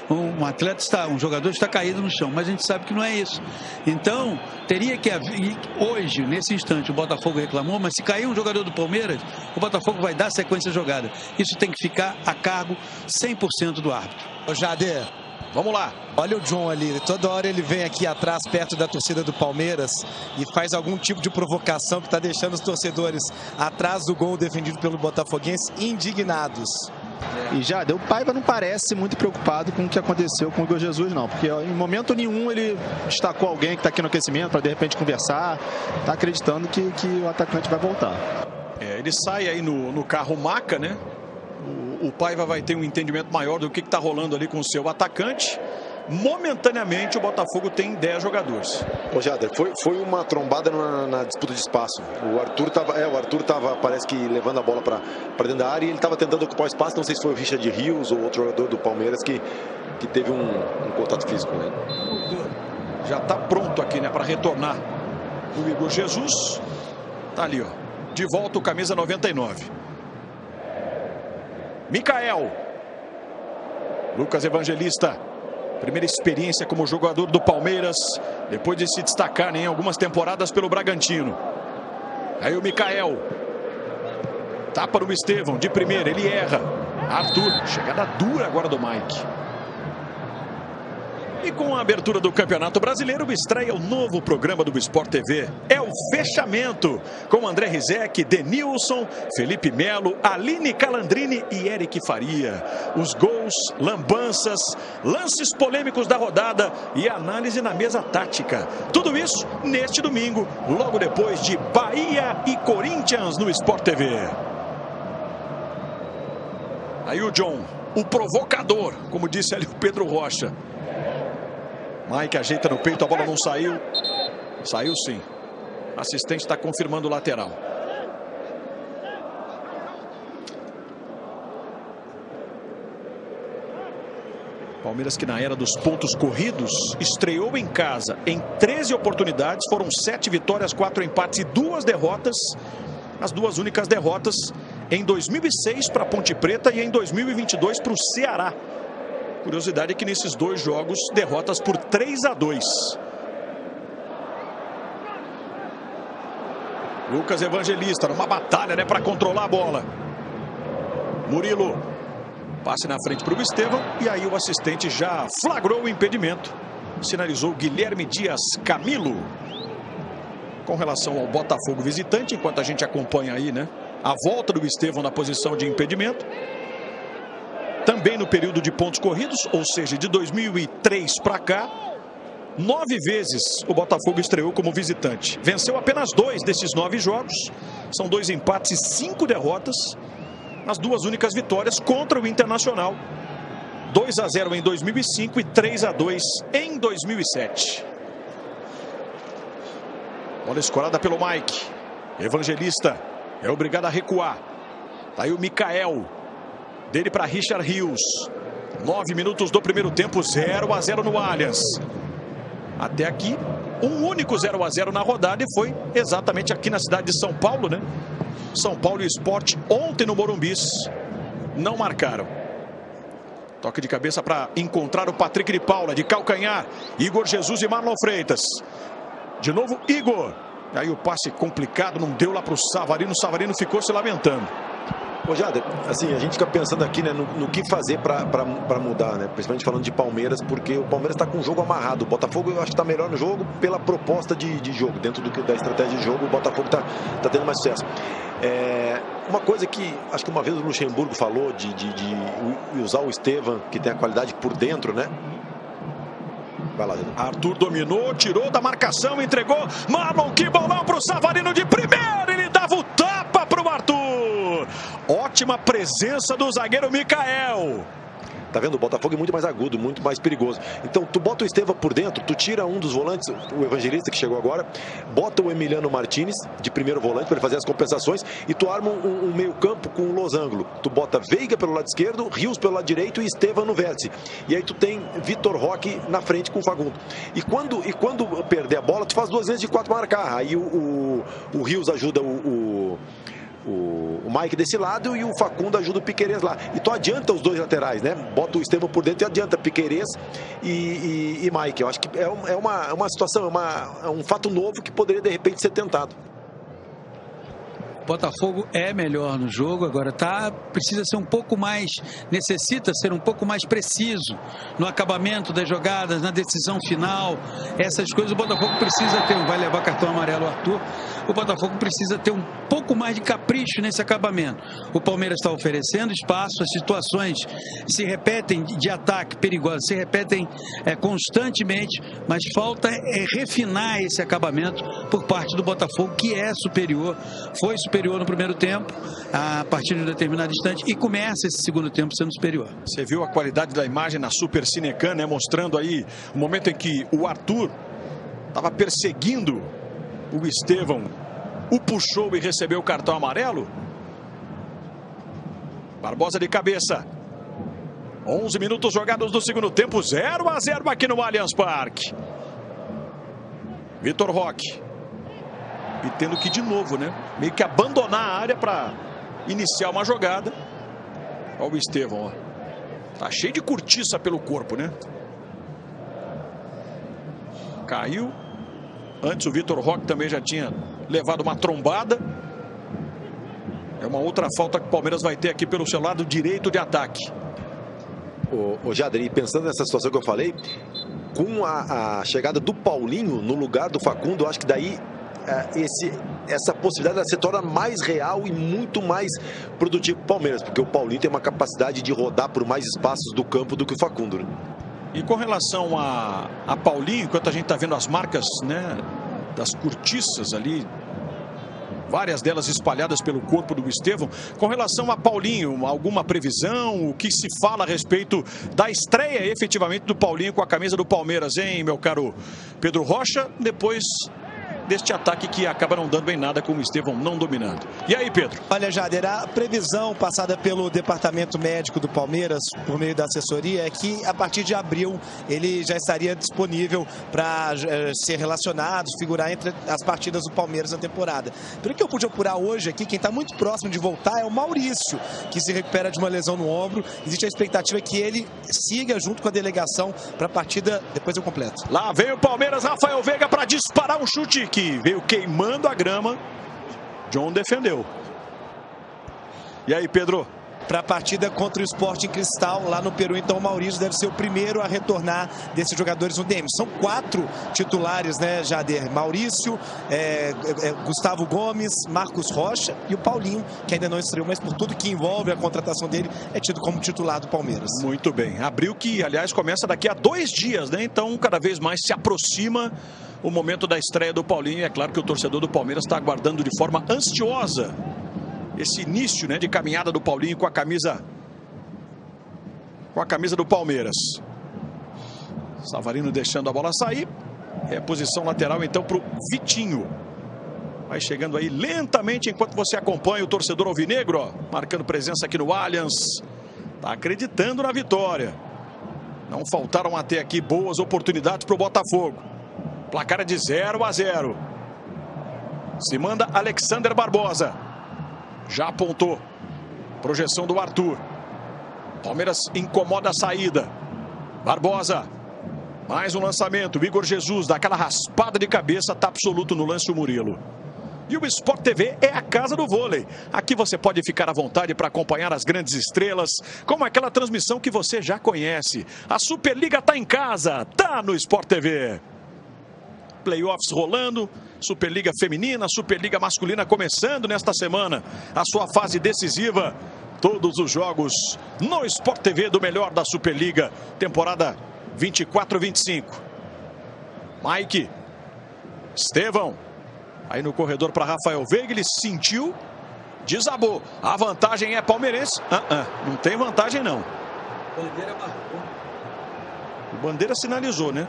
um jogador está caído no chão, mas a gente sabe que não é isso. Então teria que haver, hoje, nesse instante, o Botafogo reclamou, mas se cair um jogador do Palmeiras, o Botafogo vai dar sequência à jogada. Isso tem que ficar a cargo 100% do árbitro. Ô Jader, vamos lá. Olha o John ali, toda hora ele vem aqui atrás, perto da torcida do Palmeiras, e faz algum tipo de provocação que está deixando os torcedores atrás do gol defendido pelo Botafoguense indignados. E já o Paiva não parece muito preocupado com o que aconteceu com o Igor Jesus, não, porque em momento nenhum ele destacou alguém que está aqui no aquecimento para de repente conversar, está acreditando que o atacante vai voltar. Ele sai aí no carro maca, né? O Paiva vai ter um entendimento maior do que está rolando ali com o seu atacante. Momentaneamente o Botafogo tem 10 jogadores. Ô Jader, foi uma trombada na disputa de espaço. O Arthur estava parece que levando a bola para dentro da área, e ele estava tentando ocupar o espaço. Não sei se foi o Richard Rios ou outro jogador do Palmeiras que teve um contato físico com ele. Já está pronto aqui, né, para retornar o Igor Jesus. Tá ali, ó, de volta o camisa 99. Micael. Lucas Evangelista. Primeira experiência como jogador do Palmeiras, depois de se destacar em algumas temporadas pelo Bragantino. Aí o Micael. Tapa no Estevão, de primeira, ele erra. Arthur, chegada dura agora do Mike. E com a abertura do Campeonato Brasileiro, estreia o novo programa do Sport TV. É o Fechamento, com André Rizek, Denilson, Felipe Melo, Aline Calandrini e Eric Faria. Os gols, lambanças, lances polêmicos da rodada e análise na mesa tática. Tudo isso neste domingo, logo depois de Bahia e Corinthians no Sport TV. Aí o John, o provocador, como disse ali o Pedro Rocha. Mike ajeita no peito, a bola não saiu. Saiu sim. O assistente está confirmando o lateral. Palmeiras que na era dos pontos corridos estreou em casa em 13 oportunidades, foram 7 vitórias, 4 empates e 2 derrotas. As 2 únicas derrotas em 2006 para a Ponte Preta e em 2022 para o Ceará. Curiosidade é que nesses 2 jogos, derrotas por 3-2. Lucas Evangelista, numa batalha, né, para controlar a bola. Murilo, passe na frente para o Estevão e aí o assistente já flagrou o impedimento. Sinalizou Guilherme Dias Camilo. Com relação ao Botafogo visitante, enquanto a gente acompanha aí, né, a volta do Estevão na posição de impedimento. Também no período de pontos corridos, ou seja, de 2003 para cá, 9 vezes o Botafogo estreou como visitante. Venceu apenas 2 desses 9 jogos. São 2 empates e 5 derrotas. As 2 únicas vitórias contra o Internacional. 2-0 em 2005 e 3-2 em 2007. Bola escorada pelo Mike. Evangelista é obrigado a recuar. Tá aí o Mikael. Dele para Richard Rios. 9 minutos do primeiro tempo, 0-0 no Allianz. Até aqui, um único 0-0 na rodada e foi exatamente aqui na cidade de São Paulo, né? São Paulo e Sport ontem no Morumbi não marcaram. Toque de cabeça para encontrar o Patrick de Paula, de calcanhar. Igor Jesus e Marlon Freitas. De novo, Igor. Aí o passe complicado, não deu lá para o Savarino. O Savarino ficou se lamentando. Ô Jader, assim, a gente fica pensando aqui, né, no que fazer para mudar, né? Principalmente falando de Palmeiras, porque o Palmeiras está com o jogo amarrado. O Botafogo eu acho que está melhor no jogo pela proposta de jogo. Dentro da estratégia de jogo, o Botafogo está tendo mais sucesso. Uma coisa que acho que uma vez o Luxemburgo falou de usar o Estevão, que tem a qualidade por dentro, né? Vai lá, Arthur dominou, tirou da marcação, entregou. Marlon, que bolão para o Savarino de primeira. Ele dava o tapa para o Arthur. Ótima presença do zagueiro Mikael. Tá vendo? O Botafogo é muito mais agudo, muito mais perigoso. Então, tu bota o Estevão por dentro, tu tira um dos volantes, o Evangelista que chegou agora, bota o Emiliano Martinez de primeiro volante para ele fazer as compensações e tu arma um meio campo com um losango. Tu bota Veiga pelo lado esquerdo, Rios pelo lado direito e Estevão no vértice. E aí tu tem Vitor Roque na frente com o Fagundo. E quando perder a bola, tu faz 2 vezes de 4 para marcar. Aí o Rios ajuda o Mike desse lado e o Facundo ajuda o Piquerez lá. E tu adianta os 2 laterais, né? Bota o Estevão por dentro e adianta Piquerez e Mike. Eu acho que é uma situação, é um fato novo que poderia de repente ser tentado. Botafogo é melhor no jogo, agora precisa ser um pouco mais, necessita ser um pouco mais preciso no acabamento das jogadas, na decisão final, essas coisas o Botafogo precisa ter, vai levar cartão amarelo o Arthur, o Botafogo precisa ter um pouco mais de capricho nesse acabamento. O Palmeiras está oferecendo espaço, as situações se repetem de ataque perigoso, se repetem constantemente, mas falta refinar esse acabamento por parte do Botafogo, que é superior, foi superior no primeiro tempo, a partir de um determinado instante, e começa esse segundo tempo sendo superior. Você viu a qualidade da imagem na Super Cinecan, né? Mostrando aí o momento em que o Arthur estava perseguindo o Estevão, o puxou e recebeu o cartão amarelo. Barbosa de cabeça. 11 minutos jogados no segundo tempo, 0-0 aqui no Allianz Parque. Vitor Roque. E tendo que, de novo, né, meio que abandonar a área para iniciar uma jogada. Olha o Estevão, ó. Tá cheio de cortiça pelo corpo, né? Caiu. Antes o Vitor Roque também já tinha levado uma trombada. É uma outra falta que o Palmeiras vai ter aqui pelo seu lado direito de ataque. Ô Jader, e pensando nessa situação que eu falei, com a chegada do Paulinho no lugar do Facundo, eu acho que daí essa possibilidade se torna mais real e muito mais produtivo para o Palmeiras, porque o Paulinho tem uma capacidade de rodar por mais espaços do campo do que o Facundo, né? E com relação a Paulinho, enquanto a gente está vendo as marcas, né, das cortiças ali, várias delas espalhadas pelo corpo do Estevão, com relação a Paulinho, alguma previsão, o que se fala a respeito da estreia efetivamente do Paulinho com a camisa do Palmeiras, hein, meu caro Pedro Rocha? Depois deste ataque que acaba não dando em nada com o Estevão não dominando. E aí, Pedro? Olha, Jader, a previsão passada pelo departamento médico do Palmeiras, por meio da assessoria, é que a partir de abril ele já estaria disponível para ser relacionado, figurar entre as partidas do Palmeiras na temporada. Pelo que eu pude apurar hoje aqui, quem está muito próximo de voltar é o Maurício, que se recupera de uma lesão no ombro. Existe a expectativa que ele siga junto com a delegação para a partida, depois eu completo. Lá vem o Palmeiras, Rafael Veiga para disparar um chute que veio queimando a grama. John defendeu. E aí, Pedro? Para a partida contra o Sporting Cristal lá no Peru. Então o Maurício deve ser o primeiro a retornar desses jogadores no DM. São 4 titulares, né, Jader? Maurício, Gustavo Gomes, Marcos Rocha e o Paulinho, que ainda não estreou, mas por tudo que envolve a contratação dele, é tido como titular do Palmeiras. Muito bem. Abril que, aliás, começa daqui a 2 dias, né? Então cada vez mais se aproxima o momento da estreia do Paulinho. E é claro que o torcedor do Palmeiras está aguardando de forma ansiosa esse início, né, de caminhada do Paulinho com a camisa do Palmeiras. Savarino deixando a bola sair. É posição lateral então para o Vitinho. Vai chegando aí lentamente enquanto você acompanha o torcedor alvinegro, ó, marcando presença aqui no Allianz. Está acreditando na vitória. Não faltaram até aqui boas oportunidades para o Botafogo. Placar é de 0-0. Se manda Alexander Barbosa. Já apontou. Projeção do Arthur. Palmeiras incomoda a saída. Barbosa. Mais um lançamento. Igor Jesus dá aquela raspada de cabeça. Tá absoluto no lance o Murilo. E o Sport TV é a casa do vôlei. Aqui você pode ficar à vontade para acompanhar as grandes estrelas, como aquela transmissão que você já conhece. A Superliga tá em casa, tá no Sport TV. Playoffs rolando, Superliga feminina, Superliga masculina começando nesta semana. A sua fase decisiva. Todos os jogos no Sport TV do melhor da Superliga. Temporada 24-25. Mike. Estevão. Aí no corredor para Rafael Veiga. Ele sentiu. Desabou. A vantagem é palmeirense. Não tem vantagem não. Bandeira marcou. O Bandeira sinalizou, né?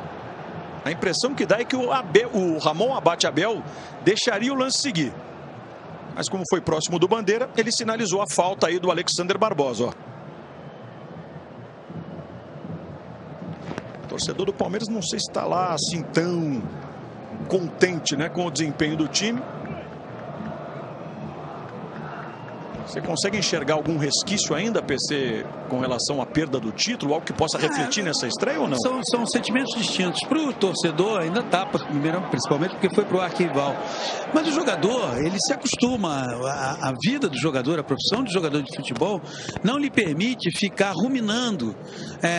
A impressão que dá é que o Ramon Abate Abel deixaria o lance seguir. Mas como foi próximo do Bandeira, ele sinalizou a falta aí do Alexander Barbosa. Ó. O torcedor do Palmeiras não sei se está lá assim tão contente, né, com o desempenho do time. Você consegue enxergar algum resquício ainda, PC, com relação à perda do título? Algo que possa refletir nessa estreia ou não? São sentimentos distintos. Para o torcedor ainda está, principalmente porque foi para o arquival. Mas o jogador, ele se acostuma. A vida do jogador, a profissão de jogador de futebol, não lhe permite ficar ruminando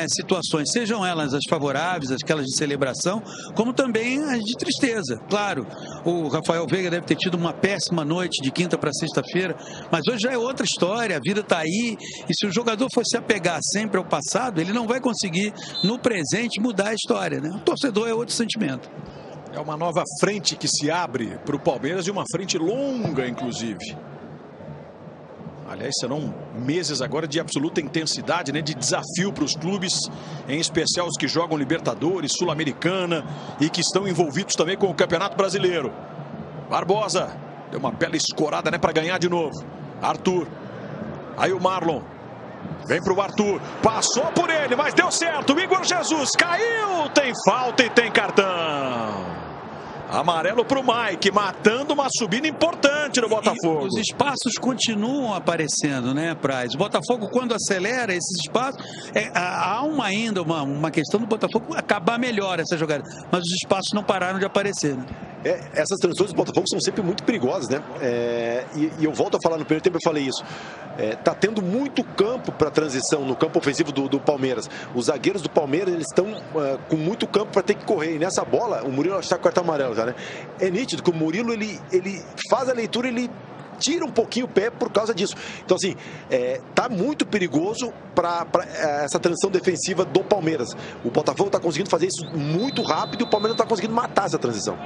situações, sejam elas as favoráveis, aquelas de celebração, como também as de tristeza. Claro, o Rafael Veiga deve ter tido uma péssima noite de quinta para sexta-feira, mas hoje já é outra história, a vida está aí, e se o jogador for se apegar sempre ao passado, ele não vai conseguir no presente mudar a história, né? O torcedor é outro sentimento. É uma nova frente que se abre para o Palmeiras e uma frente longa, inclusive. Aliás, serão meses agora de absoluta intensidade, né? De desafio para os clubes, em especial os que jogam Libertadores, Sul-Americana e que estão envolvidos também com o Campeonato Brasileiro. Barbosa deu uma bela escorada, né, para ganhar de novo. Arthur. Aí o Marlon. Vem pro Arthur. Passou por ele, mas deu certo. O Igor Jesus caiu. Tem falta e tem cartão. Amarelo pro Mike, matando uma subida importante no Botafogo. E os espaços continuam aparecendo, né, Praz? O Botafogo, quando acelera esses espaços, há ainda uma questão do Botafogo acabar melhor essa jogada. Mas os espaços não pararam de aparecer, né? Essas transições do Botafogo são sempre muito perigosas, né? E eu volto a falar no primeiro tempo, eu falei isso. Tá tendo muito campo para transição no campo ofensivo do Palmeiras. Os zagueiros do Palmeiras, eles estão com muito campo para ter que correr. E nessa bola, o Murilo está com o cartão amarelo já, né? É nítido que o Murilo, ele faz a leitura, ele tira um pouquinho o pé por causa disso. Então, assim, tá muito perigoso para essa transição defensiva do Palmeiras. O Botafogo está conseguindo fazer isso muito rápido e o Palmeiras não está conseguindo matar essa transição.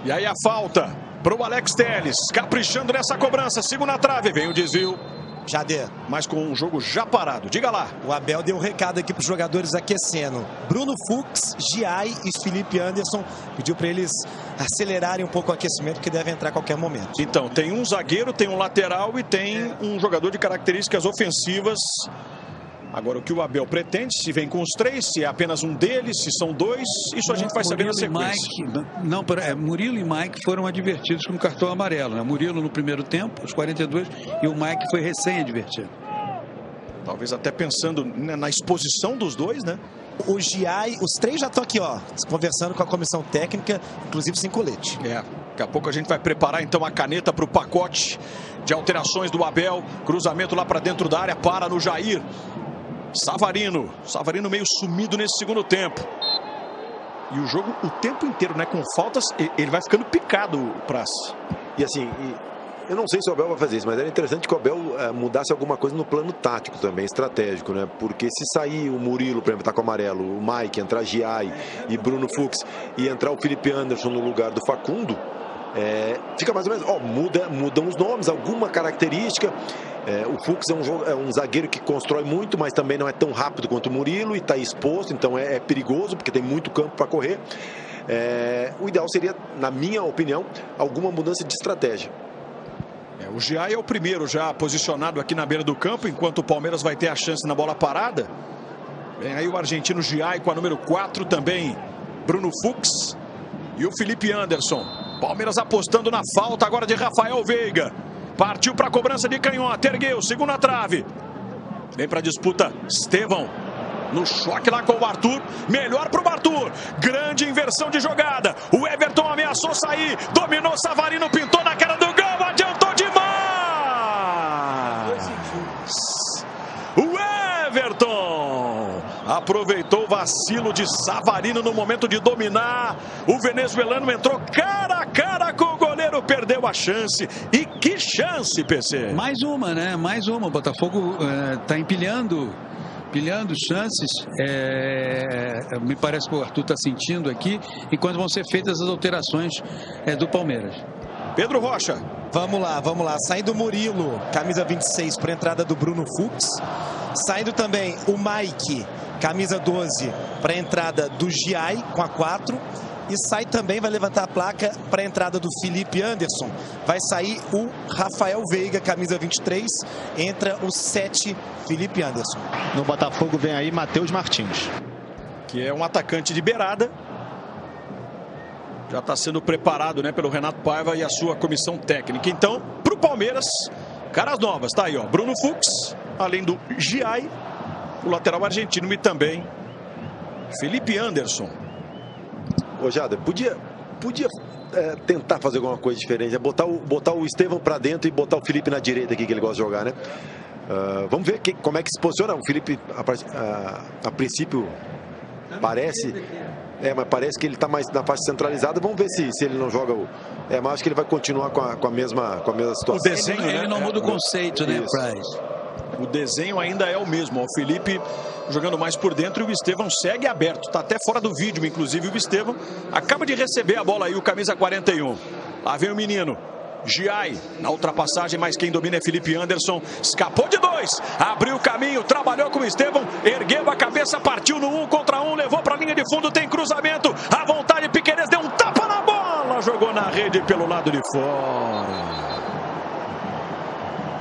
E aí a falta para o Alex Telles, caprichando nessa cobrança, segunda trave, vem o desvio, Jader. Mas com um jogo já parado. Diga lá. O Abel deu um recado aqui para os jogadores aquecendo. Bruno Fux, Giai e Felipe Anderson. Pediu para eles acelerarem um pouco o aquecimento, que deve entrar a qualquer momento. Então, tem um zagueiro, tem um lateral e tem um jogador de características ofensivas. Agora, o que o Abel pretende, se vem com os 3, se é apenas um deles, se são 2, isso a gente vai saber na sequência. Murilo e Mike foram advertidos com cartão amarelo, né? Murilo no primeiro tempo, os 42, e o Mike foi recém-advertido. Talvez até pensando na exposição dos dois, né? O Giai, os 3 já estão aqui, ó, conversando com a comissão técnica, inclusive sem colete. Daqui a pouco a gente vai preparar então a caneta para o pacote de alterações do Abel. Cruzamento lá para dentro da área, para no Jair. Savarino meio sumido nesse segundo tempo. E o jogo o tempo inteiro, né, com faltas, ele vai ficando picado, o Praz. E assim, eu não sei se o Abel vai fazer isso, mas era interessante que o Abel mudasse alguma coisa no plano tático também, estratégico, né? Porque se sair o Murilo, por exemplo, tá com o amarelo, o Mike, entrar Giai e Bruno Fux e entrar o Felipe Anderson no lugar do Facundo, fica mais ou menos, mudam os nomes, alguma característica. O Fux é um zagueiro que constrói muito, mas também não é tão rápido quanto o Murilo e está exposto, então é perigoso, porque tem muito campo para correr. O ideal seria, na minha opinião, alguma mudança de estratégia. O Giai é o primeiro já posicionado aqui na beira do campo, enquanto o Palmeiras vai ter a chance na bola parada. Vem aí o argentino Giai com a número 4 também, Bruno Fux e o Felipe Anderson. Palmeiras apostando na falta agora de Rafael Veiga. Partiu para a cobrança de canhota, ergueu, segunda trave. Vem para a disputa Estevão. No choque lá com o Arthur. Melhor para o Arthur. Grande inversão de jogada. O Everton ameaçou sair. Dominou Savarino, pintou na cara do gol. Adiantou demais. O Everton aproveitou o vacilo de Savarino no momento de dominar. O venezuelano entrou cara a cara com o goleiro, perdeu a chance. E que chance, PC! Mais uma, né? Mais uma. O Botafogo está empilhando chances. Me parece que o Arthur está sentindo aqui, enquanto vão ser feitas as alterações do Palmeiras. Pedro Rocha. Vamos lá. Saindo o Murilo, camisa 26, para a entrada do Bruno Fux. Saindo também o Mike, camisa 12, para a entrada do Giai, com a 4. E sai também, vai levantar a placa para a entrada do Felipe Anderson. Vai sair o Rafael Veiga, camisa 23. Entra o 7, Felipe Anderson. No Botafogo vem aí Matheus Martins, que é um atacante de beirada. Já está sendo preparado, né, pelo Renato Paiva e a sua comissão técnica. Então, para o Palmeiras, caras novas. Tá aí, ó, Bruno Fux, além do Giai, o lateral argentino, e também Felipe Anderson. Ô Jader, podia tentar fazer alguma coisa diferente, botar o Estevão para dentro e botar o Felipe na direita aqui, que ele gosta de jogar, né? Vamos ver como é que se posiciona. O Felipe, a princípio, mas parece que ele está mais na faixa centralizada. Vamos ver se ele não joga mas acho que ele vai continuar com a mesma situação. O desenho, ele não muda o conceito, né, Praz? O desenho ainda é o mesmo. O Felipe jogando mais por dentro e o Estevão segue aberto. Está até fora do vídeo, inclusive. O Estevão acaba de receber a bola aí, o camisa 41. Lá vem o menino. Giai na ultrapassagem, mas quem domina é Felipe Anderson. Escapou de 2, abriu o caminho, trabalhou com o Estevão, ergueu a cabeça, partiu no 1 contra 1, levou para a linha de fundo, tem cruzamento, à vontade, Piquerez deu um tapa na bola, jogou na rede pelo lado de fora.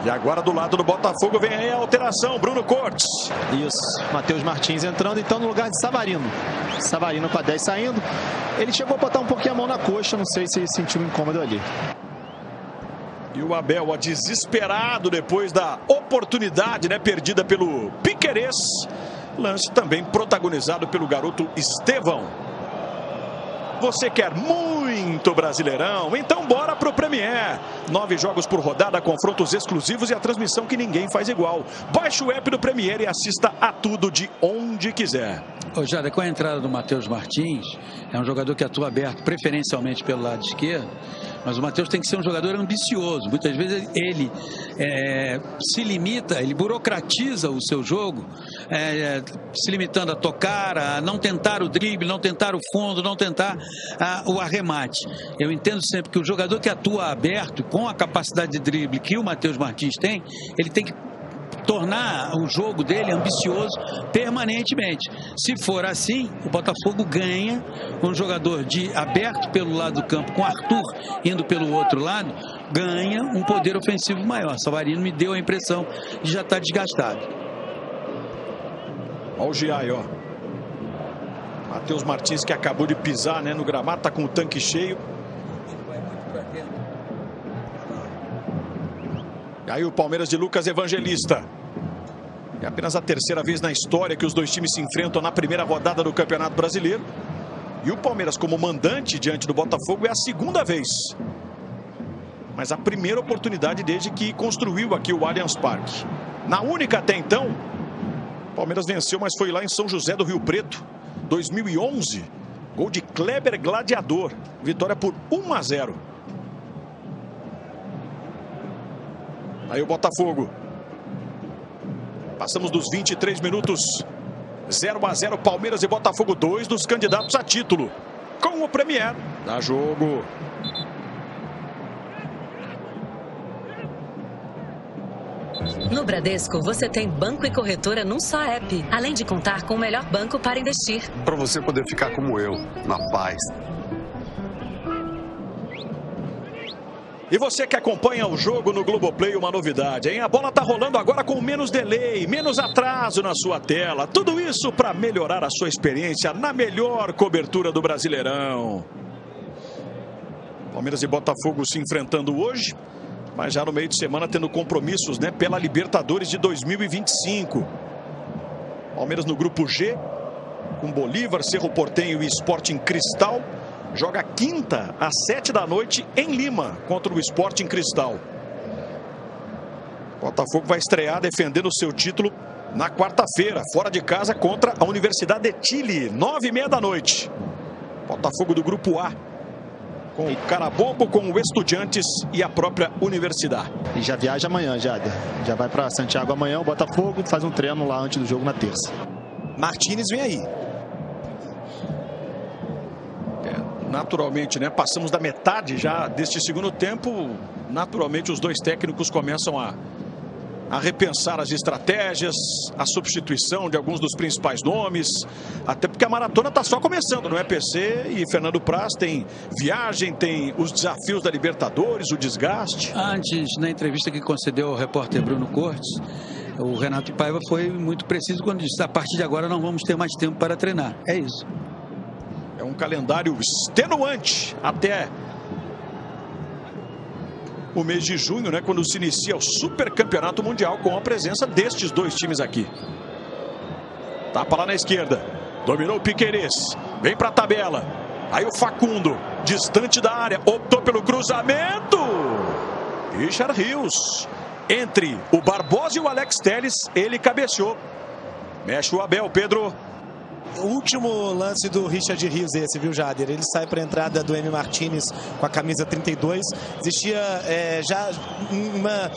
E agora do lado do Botafogo vem aí a alteração, Bruno Cortes. Isso, Matheus Martins entrando então no lugar de Savarino. Savarino com a 10 saindo. Ele chegou a botar um pouquinho a mão na coxa, não sei se sentiu um incômodo ali. E o Abel, desesperado depois da oportunidade, né, perdida pelo Piquerez. Lance também protagonizado pelo garoto Estevão. Você quer muito Brasileirão? Então bora pro Premier. 9 jogos por rodada, confrontos exclusivos e a transmissão que ninguém faz igual. Baixe o app do Premier e assista a tudo de onde quiser. Jada, com a entrada do Matheus Martins, é um jogador que atua aberto preferencialmente pelo lado esquerdo, mas o Matheus tem que ser um jogador ambicioso. Muitas vezes ele se limita, ele burocratiza o seu jogo, se limitando a tocar, a não tentar o drible, não tentar o fundo, não tentar o arremate. Eu entendo sempre que o jogador que atua aberto, com a capacidade de drible que o Matheus Martins tem, ele tem que tornar o jogo dele ambicioso permanentemente. Se for assim, o Botafogo ganha um jogador aberto pelo lado do campo, com Arthur indo pelo outro lado, ganha um poder ofensivo maior. Savarino me deu a impressão de já estar desgastado. Olha o Giai, ó. Matheus Martins, que acabou de pisar, né, no gramado, tá com o tanque cheio. E aí o Palmeiras de Lucas Evangelista. É apenas a terceira vez na história que os dois times se enfrentam na primeira rodada do Campeonato Brasileiro. E o Palmeiras, como mandante diante do Botafogo, é a segunda vez. Mas a primeira oportunidade desde que construiu aqui o Allianz Parque. Na única até então, o Palmeiras venceu, mas foi lá em São José do Rio Preto, 2011. Gol de Kleber Gladiador. Vitória por 1-0. Aí o Botafogo. Passamos dos 23 minutos. 0-0 Palmeiras e Botafogo, 2 dos candidatos a título. Com o Premier. Dá jogo. No Bradesco, você tem banco e corretora num só app, além de contar com o melhor banco para investir. Para você poder ficar como eu, na paz. E você que acompanha o jogo no Globoplay, uma novidade, hein? A bola tá rolando agora com menos delay, menos atraso na sua tela. Tudo isso para melhorar a sua experiência na melhor cobertura do Brasileirão. Palmeiras e Botafogo se enfrentando hoje, mas já no meio de semana tendo compromissos, né, pela Libertadores de 2025. Palmeiras no grupo G, com Bolívar, Cerro Porteño e Sporting Cristal. Joga quinta às 7 da noite em Lima contra o Sporting Cristal. Botafogo vai estrear defendendo o seu título na quarta-feira, fora de casa contra a Universidade de Chile, 9h30 da noite. Botafogo do grupo A, com o Carabobo, com o Estudiantes e a própria Universidade. E já viaja amanhã, Jader. Já vai para Santiago amanhã, o Botafogo faz um treino lá antes do jogo na terça. Martínez vem aí. Naturalmente, né? Passamos da metade já deste segundo tempo. Naturalmente, os dois técnicos começam a repensar as estratégias, a substituição de alguns dos principais nomes. Até porque a maratona está só começando, não é? PC e Fernando Praz tem viagem, tem os desafios da Libertadores, o desgaste. Antes, na entrevista que concedeu ao repórter Bruno Cortes, o Renato Paiva foi muito preciso quando disse: a partir de agora não vamos ter mais tempo para treinar. É isso. É um calendário extenuante até o mês de junho, né, quando se inicia o Super Campeonato Mundial com a presença destes dois times aqui. Tapa lá na esquerda. Dominou o Piquerez. Vem para a tabela. Aí o Facundo, distante da área, optou pelo cruzamento. Richard Rios. Entre o Barbosa e o Alex Telles, ele cabeceou. Mexe o Abel, Pedro. O último lance do Richard Rios esse, viu, Jader? Ele sai para a entrada do M. Martínez com a camisa 32. Existia já uma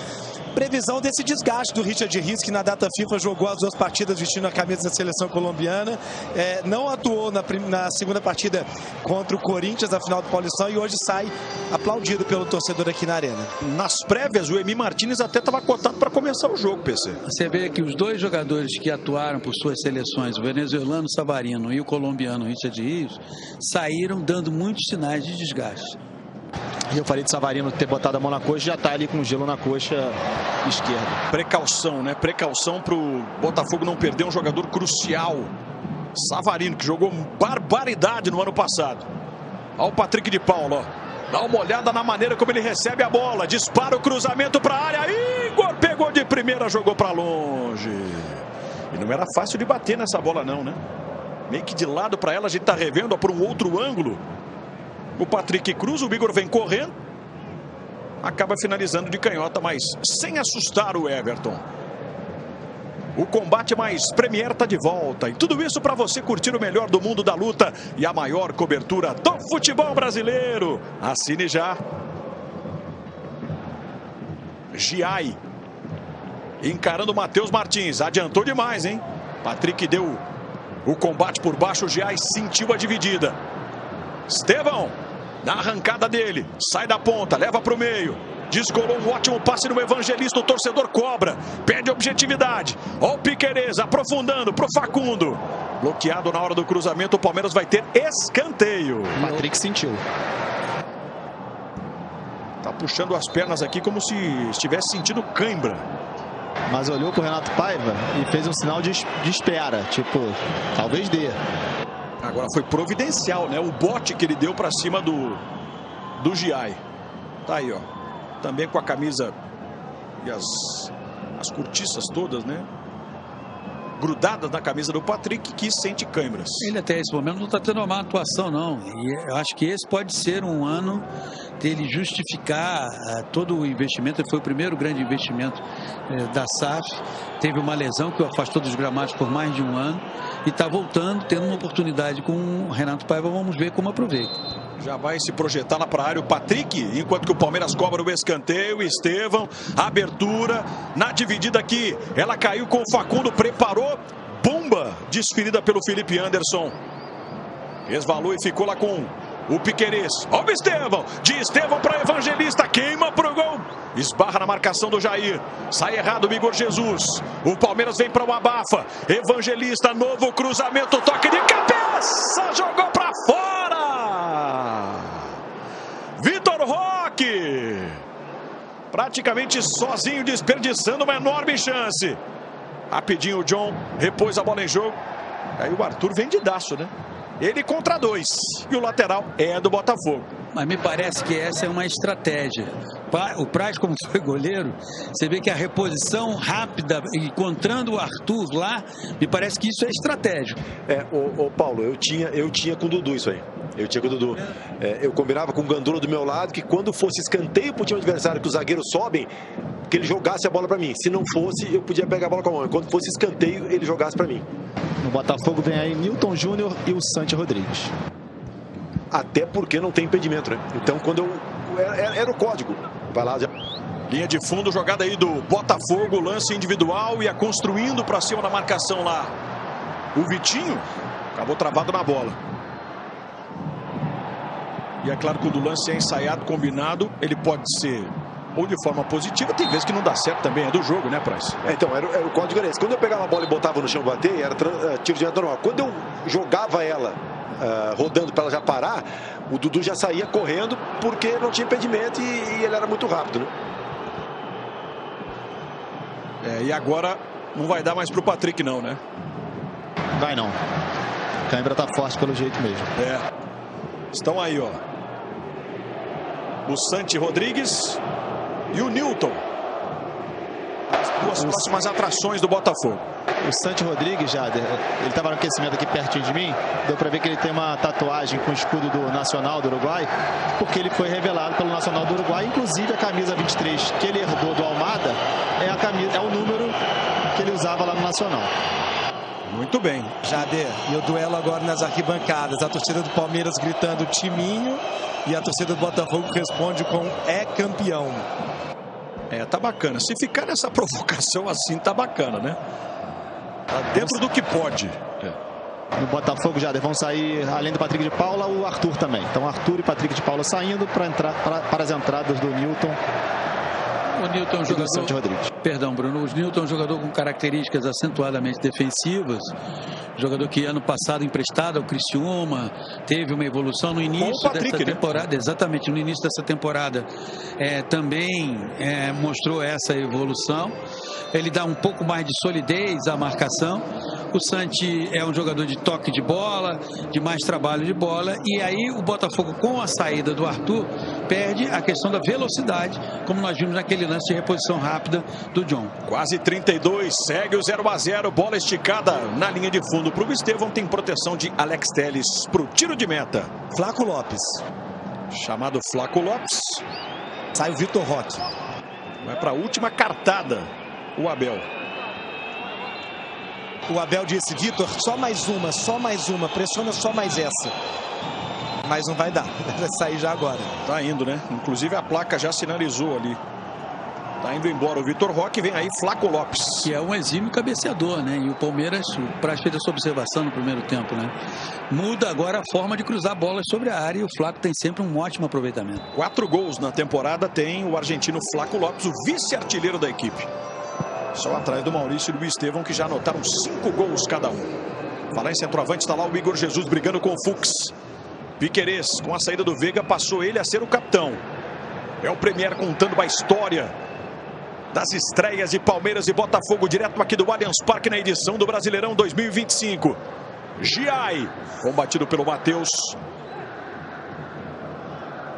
previsão desse desgaste do Richard Rios, que na data FIFA jogou as duas partidas vestindo a camisa da seleção colombiana. Não atuou na segunda partida contra o Corinthians, na final do Paulistão, e hoje sai aplaudido pelo torcedor aqui na Arena. Nas prévias, o Emi Martínez até estava cotado para começar o jogo, PC. Você vê que os dois jogadores que atuaram por suas seleções, o venezuelano Savarino e o colombiano Richard Rios, saíram dando muitos sinais de desgaste. Eu falei de Savarino ter botado a mão na coxa, já está ali com gelo na coxa esquerda. Precaução, né? Precaução para o Botafogo não perder um jogador crucial. Savarino, que jogou barbaridade no ano passado. Olha o Patrick de Paula, ó. Dá uma olhada na maneira como ele recebe a bola. Dispara o cruzamento para a área. Igor pegou de primeira, jogou para longe. E não era fácil de bater nessa bola não, né? Meio que de lado para ela, a gente está revendo por um outro ângulo. O Patrick cruza, o Igor vem correndo. Acaba finalizando de canhota, mas sem assustar o Everton. O combate mais Premier está de volta. E tudo isso para você curtir o melhor do mundo da luta e a maior cobertura do futebol brasileiro. Assine já. Giai. Encarando o Matheus Martins. Adiantou demais, hein? Patrick deu o combate por baixo. O Giai sentiu a dividida. Estevão. Na arrancada dele, sai da ponta, leva para o meio. Descolou um ótimo passe no Evangelista. O torcedor cobra. Perde objetividade. Ó o Piquerez aprofundando pro Facundo. Bloqueado na hora do cruzamento. O Palmeiras vai ter escanteio. O Patrick sentiu. Tá puxando as pernas aqui como se estivesse sentindo cãibra. Mas olhou pro Renato Paiva e fez um sinal de espera. Tipo, talvez dê. Agora foi providencial, né? O bote que ele deu para cima do Giai. Tá aí, ó. Também com a camisa e as cortiças todas, né? Grudadas na camisa do Patrick, que sente câimbras. Ele até esse momento não está tendo uma má atuação, não. E eu acho que esse pode ser um ano dele justificar todo o investimento. Ele foi o primeiro grande investimento da SAF. Teve uma lesão que o afastou dos gramados por mais de um ano. E está voltando, tendo uma oportunidade com o Renato Paiva. Vamos ver como aproveita. Já vai se projetar lá para a área o Patrick, enquanto que o Palmeiras cobra o escanteio. Estevão, abertura na dividida aqui. Ela caiu com o Facundo, preparou. Bomba desferida pelo Felipe Anderson. Resvalou e ficou lá com o Piquerez. Ó o Estevão, de Estevão para Evangelista, queima pro gol. Esbarra na marcação do Jair. Sai errado o Igor Jesus. O Palmeiras vem para o abafa. Evangelista, novo cruzamento, toque de cabeça, jogou para fora. Vitor Roque, praticamente sozinho, desperdiçando uma enorme chance. Rapidinho o John repôs a bola em jogo. Aí o Arthur vendidaço, né? Ele contra dois. E o lateral é do Botafogo. Mas me parece que essa é uma estratégia. O Praz, como foi goleiro, você vê que a reposição rápida, encontrando o Arthur lá, me parece que isso é estratégico. Paulo, eu tinha com o Dudu isso aí. Eu tinha com o Dudu. Eu combinava com o Gandula do meu lado que quando fosse escanteio pro time adversário, que os zagueiros sobem, que ele jogasse a bola para mim. Se não fosse, eu podia pegar a bola com a mão. Quando fosse escanteio, ele jogasse para mim. No Botafogo vem aí Newton Júnior e o Santi Rodrigues. Até porque não tem impedimento, né? Então, quando era o código. Vai lá, já. Linha de fundo, jogada aí do Botafogo, lance individual, ia construindo para cima da marcação lá. O Vitinho acabou travado na bola. E é claro que o do lance é ensaiado, combinado, ele pode ser ou de forma positiva, tem vezes que não dá certo também, é do jogo, né, Praz? Então, era o código era esse. Quando eu pegava a bola e botava no chão bater, era tiro de normal. Quando eu jogava ela rodando para ela já parar, o Dudu já saía correndo porque não tinha impedimento e ele era muito rápido, né? E agora não vai dar mais pro Patrick não, né? Vai não. Cãibra tá forte pelo jeito mesmo. Estão aí, ó. O Santi Rodrigues e o Newton. As duas próximas atrações do Botafogo. O Santi Rodrigues, Jader, ele estava no aquecimento aqui pertinho de mim. Deu para ver que ele tem uma tatuagem com o escudo do Nacional do Uruguai, porque ele foi revelado pelo Nacional do Uruguai. Inclusive a camisa 23 que ele herdou do Almada é o número que ele usava lá no Nacional. Muito bem. Jader, e o duelo agora nas arquibancadas. A torcida do Palmeiras gritando timinho e a torcida do Botafogo responde com é campeão. Tá bacana. Se ficar nessa provocação assim, tá bacana, né? Tá dentro do que pode. No Botafogo, já vão sair, além do Patrick de Paula, o Arthur também. Então, Arthur e Patrick de Paula saindo para as entradas do Newton. O Newton é um jogador. Perdão, Bruno. O Newton é um jogador com características acentuadamente defensivas. Jogador que ano passado emprestado ao Criciúma, teve uma evolução no início dessa temporada. Exatamente, no início dessa temporada também mostrou essa evolução. Ele dá um pouco mais de solidez à marcação. O Santi é um jogador de toque de bola, de mais trabalho de bola. E aí o Botafogo, com a saída do Arthur, perde a questão da velocidade, como nós vimos naquele lance de reposição rápida do John. Quase 32, segue o 0-0, bola esticada na linha de fundo para o Estevão, tem proteção de Alex Telles para o tiro de meta. Flaco Lopes. Chamado Flaco Lopes. Sai o Vitor Roque. Vai para a última cartada, o Abel. O Abel disse, Vitor, só mais uma, pressiona só mais essa. Mas não vai dar, vai sair já agora. Tá indo, né? Inclusive a placa já sinalizou ali. Tá indo embora o Vitor Roque, vem aí Flaco Lopes. Que é um exímio cabeceador, né? E o Palmeiras, o Praz fez essa observação no primeiro tempo, né? Muda agora a forma de cruzar bolas sobre a área e o Flaco tem sempre um ótimo aproveitamento. 4 gols na temporada tem o argentino Flaco Lopes, o vice-artilheiro da equipe. Só atrás do Maurício e do Estevão, que já anotaram 5 gols cada um. Falar em centroavante, está lá o Igor Jesus brigando com o Fux. Piquerez, com a saída do Veiga, passou ele a ser o capitão. É o Premier contando a história das estreias de Palmeiras e Botafogo, direto aqui do Allianz Parque, na edição do Brasileirão 2025. Giai, combatido pelo Matheus.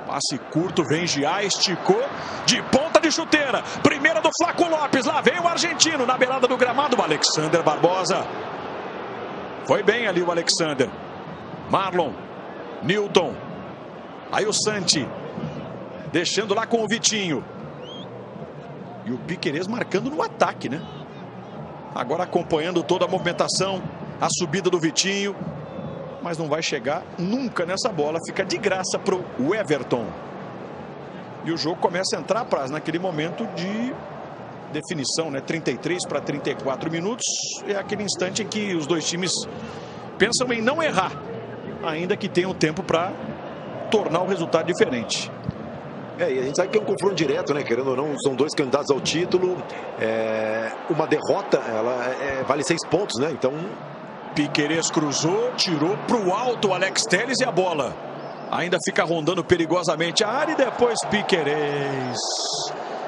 Passe curto, vem Giai, esticou, de ponta de chuteira. Primeira do Flaco Lopes, lá vem o argentino, na beirada do gramado, o Alexander Barbosa. Foi bem ali o Alexander. Marlon, Newton. Aí o Santi, deixando lá com o Vitinho. E o Piquerez marcando no ataque, né? Agora acompanhando toda a movimentação, a subida do Vitinho. Mas não vai chegar nunca nessa bola. Fica de graça para o Everton. E o jogo começa a entrar, Praz, naquele momento de definição, né? 33 para 34 minutos. É aquele instante em que os dois times pensam em não errar, ainda que tenham tempo para tornar o resultado diferente. E a gente sabe que é um confronto direto, né? Querendo ou não, são dois candidatos ao título. Uma derrota, ela vale 6 pontos, né? Então, Piquerez cruzou, tirou para o alto o Alex Telles e a bola ainda fica rondando perigosamente a área e depois Piquerez.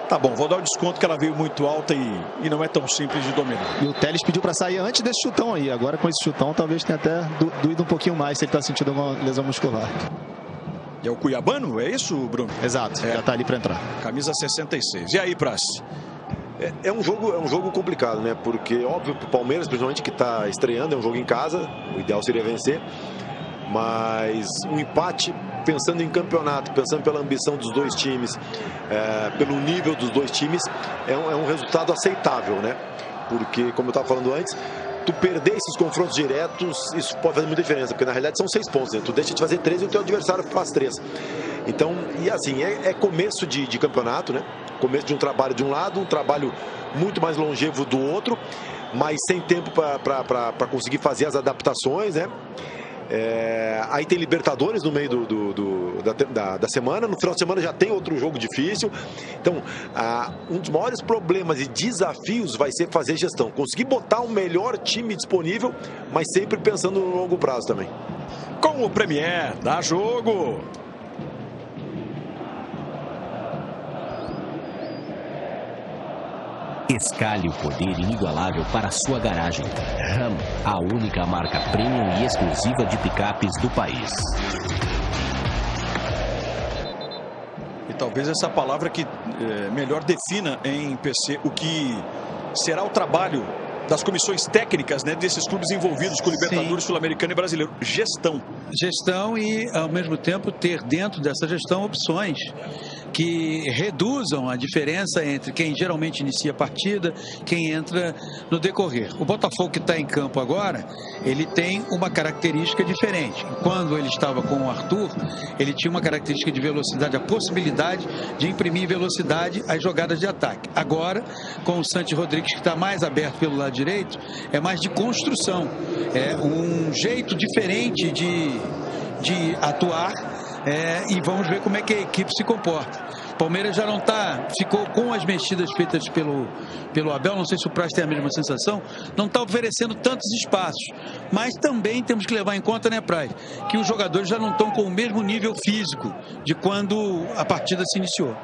Tá bom, vou dar o desconto que ela veio muito alta e não é tão simples de dominar. E o Telles pediu para sair antes desse chutão aí. Agora com esse chutão talvez tenha até doído um pouquinho mais se ele está sentindo alguma lesão muscular. É o cuiabano, é isso, Bruno? Exato, já está ali para entrar. Camisa 66. E aí, Praz? É um jogo complicado, né? Porque, óbvio, para o Palmeiras, principalmente que está estreando, é um jogo em casa, o ideal seria vencer. Mas um empate, pensando em campeonato, pensando pela ambição dos dois times, pelo nível dos dois times, é um resultado aceitável, né? Porque, como eu estava falando antes, tu perder esses confrontos diretos, isso pode fazer muita diferença, porque na realidade são 6 pontos, né? Tu deixa de fazer 3 e o teu adversário faz 3. Então, e assim, é começo de campeonato, né? Começo de um trabalho de um lado, um trabalho muito mais longevo do outro, mas sem tempo para conseguir fazer as adaptações, né? Aí tem Libertadores no meio da semana. No final de semana já tem outro jogo difícil. Então, um dos maiores problemas e desafios vai ser fazer gestão, conseguir botar o melhor time disponível, mas sempre pensando no longo prazo também. Com o Premier, dá jogo. Escalhe o poder inigualável para sua garagem. Ram, a única marca premium e exclusiva de picapes do país. E talvez essa palavra que melhor defina em PC o que será o trabalho das comissões técnicas, né, desses clubes envolvidos com o Libertadores, Sul-Americano e Brasileiro. Gestão. Gestão e, ao mesmo tempo, ter dentro dessa gestão opções que reduzam a diferença entre quem geralmente inicia a partida, quem entra no decorrer. O Botafogo que está em campo agora, ele tem uma característica diferente. Quando ele estava com o Arthur, ele tinha uma característica de velocidade, a possibilidade de imprimir velocidade às jogadas de ataque. Agora, com o Santi Rodrigues, que está mais aberto pelo lado direito, é mais de construção. É um jeito diferente de atuar. E vamos ver como é que a equipe se comporta. Palmeiras já não ficou com as mexidas feitas pelo Abel, não sei se o Praz tem a mesma sensação, não está oferecendo tantos espaços, mas também temos que levar em conta, né, Praz, que os jogadores já não estão com o mesmo nível físico de quando a partida se iniciou.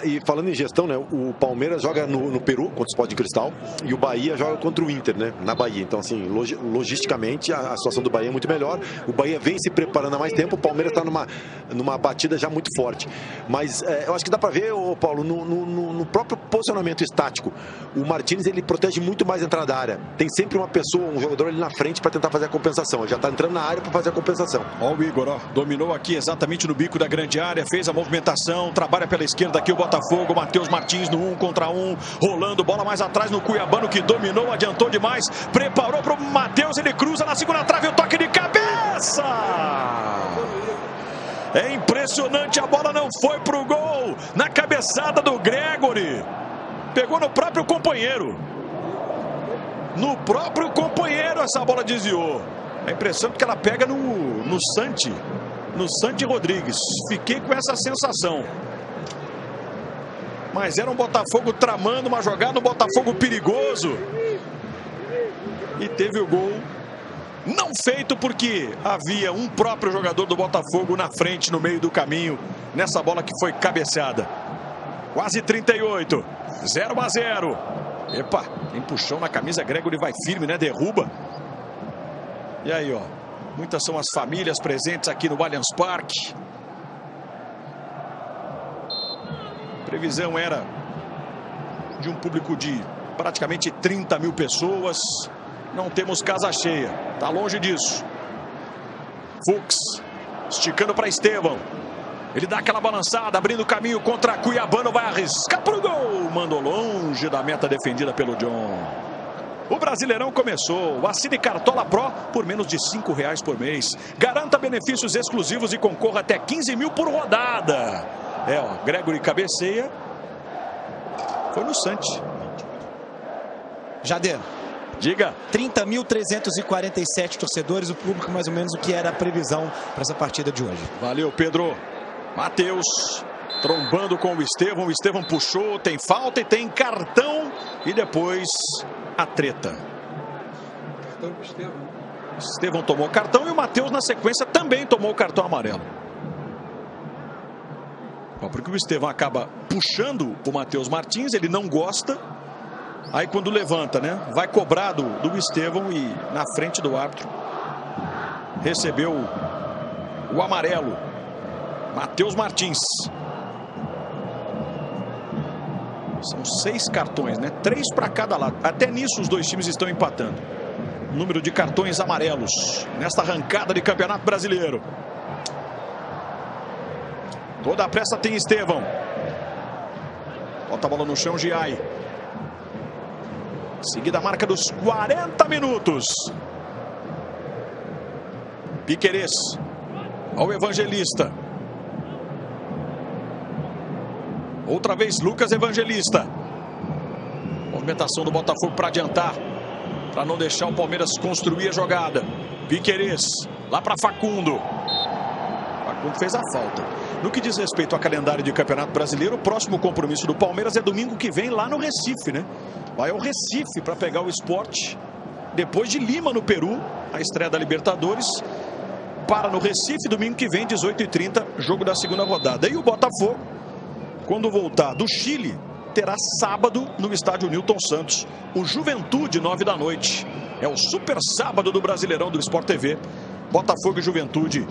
E falando em gestão, né, o Palmeiras joga no Peru contra o Sporting Cristal e o Bahia joga contra o Inter, né, na Bahia. Então, assim, logisticamente a situação do Bahia é muito melhor. O Bahia vem se preparando há mais tempo, o Palmeiras está numa batida já muito forte. Mas eu acho que dá para ver, Paulo, no próprio posicionamento estático, o Martínez, ele protege muito mais a entrada da área. Tem sempre uma pessoa, um jogador ali na frente para tentar fazer a compensação. Ele já está entrando na área para fazer a compensação. Ó o Igor, ó, dominou aqui exatamente no bico da grande área, fez a movimentação, trabalha pela esquerda aqui o Botafogo, Matheus Martins no 1 contra 1, rolando, bola mais atrás no Cuiabano que dominou, adiantou demais, preparou para o Matheus, ele cruza na segunda trave, o toque de cabeça! É impressionante, a bola não foi pro gol. Na cabeçada do Gregory. Pegou no próprio companheiro. No próprio companheiro essa bola desviou. É impressionante que ela pega no Santi Rodrigues. Fiquei com essa sensação. Mas era um Botafogo tramando uma jogada, um Botafogo perigoso. E teve o gol não feito porque havia um próprio jogador do Botafogo na frente, no meio do caminho, nessa bola que foi cabeceada. Quase 38, 0-0. Epa, tem puxão na camisa, Gregory vai firme, né? Derruba. E aí, ó, muitas são as famílias presentes aqui no Allianz Parque. A previsão era de um público de praticamente 30 mil pessoas. Não temos casa cheia, tá longe disso. Fux esticando para Estevão. Ele dá aquela balançada, abrindo o caminho contra Cuiabano, vai arriscar pro gol. Mandou longe da meta defendida pelo John. O Brasileirão começou. Assine Cartola Pro por menos de R$5 por mês. Garanta benefícios exclusivos e concorra até 15 mil por rodada. É, ó, Gregory cabeceia. Foi no Santi. Jader. Diga. 30.347 torcedores, o público mais ou menos o que era a previsão para essa partida de hoje. Valeu, Pedro. Matheus trombando com o Estevão puxou, tem falta e tem cartão. E depois a treta. Estevão tomou cartão e o Matheus na sequência também tomou o cartão amarelo. Porque o Estevão acaba puxando o Matheus Martins, ele não gosta. Aí quando levanta, né? Vai cobrar do Estevão e na frente do árbitro recebeu o amarelo. Matheus Martins. São 6 cartões, né? 3 para cada lado. Até nisso os dois times estão empatando. Número de cartões amarelos nesta arrancada de Campeonato Brasileiro. Toda a pressa tem Estevão. Bota a bola no chão, Giai. Seguida a marca dos 40 minutos. Piquerez. Ao Evangelista. Outra vez Lucas Evangelista. Movimentação do Botafogo para adiantar. Para não deixar o Palmeiras construir a jogada. Piquerez. Lá para Facundo. Facundo fez a falta. No que diz respeito ao calendário de Campeonato Brasileiro, o próximo compromisso do Palmeiras é domingo que vem lá no Recife, né? Vai ao Recife para pegar o Sport. Depois de Lima, no Peru, a estreia da Libertadores. Para no Recife, domingo que vem, 18h30, jogo da segunda rodada. E o Botafogo, quando voltar do Chile, terá sábado no estádio Newton Santos. O Juventude, 9 da noite. É o super sábado do Brasileirão do Sport TV. Botafogo e Juventude.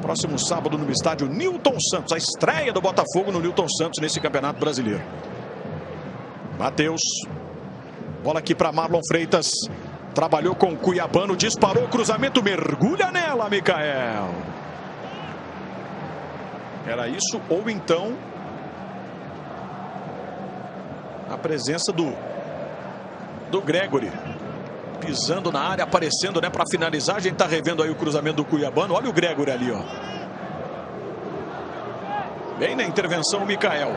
Próximo sábado no estádio Newton Santos. A estreia do Botafogo no Newton Santos nesse Campeonato Brasileiro. Matheus. Bola aqui para Marlon Freitas. Trabalhou com Cuiabano. Disparou o cruzamento. Mergulha nela, Micael. Era isso ou então a presença do Gregory. Pisando na área, aparecendo, né, para finalizar. A gente tá revendo aí o cruzamento do Cuiabano. Olha o Gregory ali, ó. Bem na intervenção o Micael.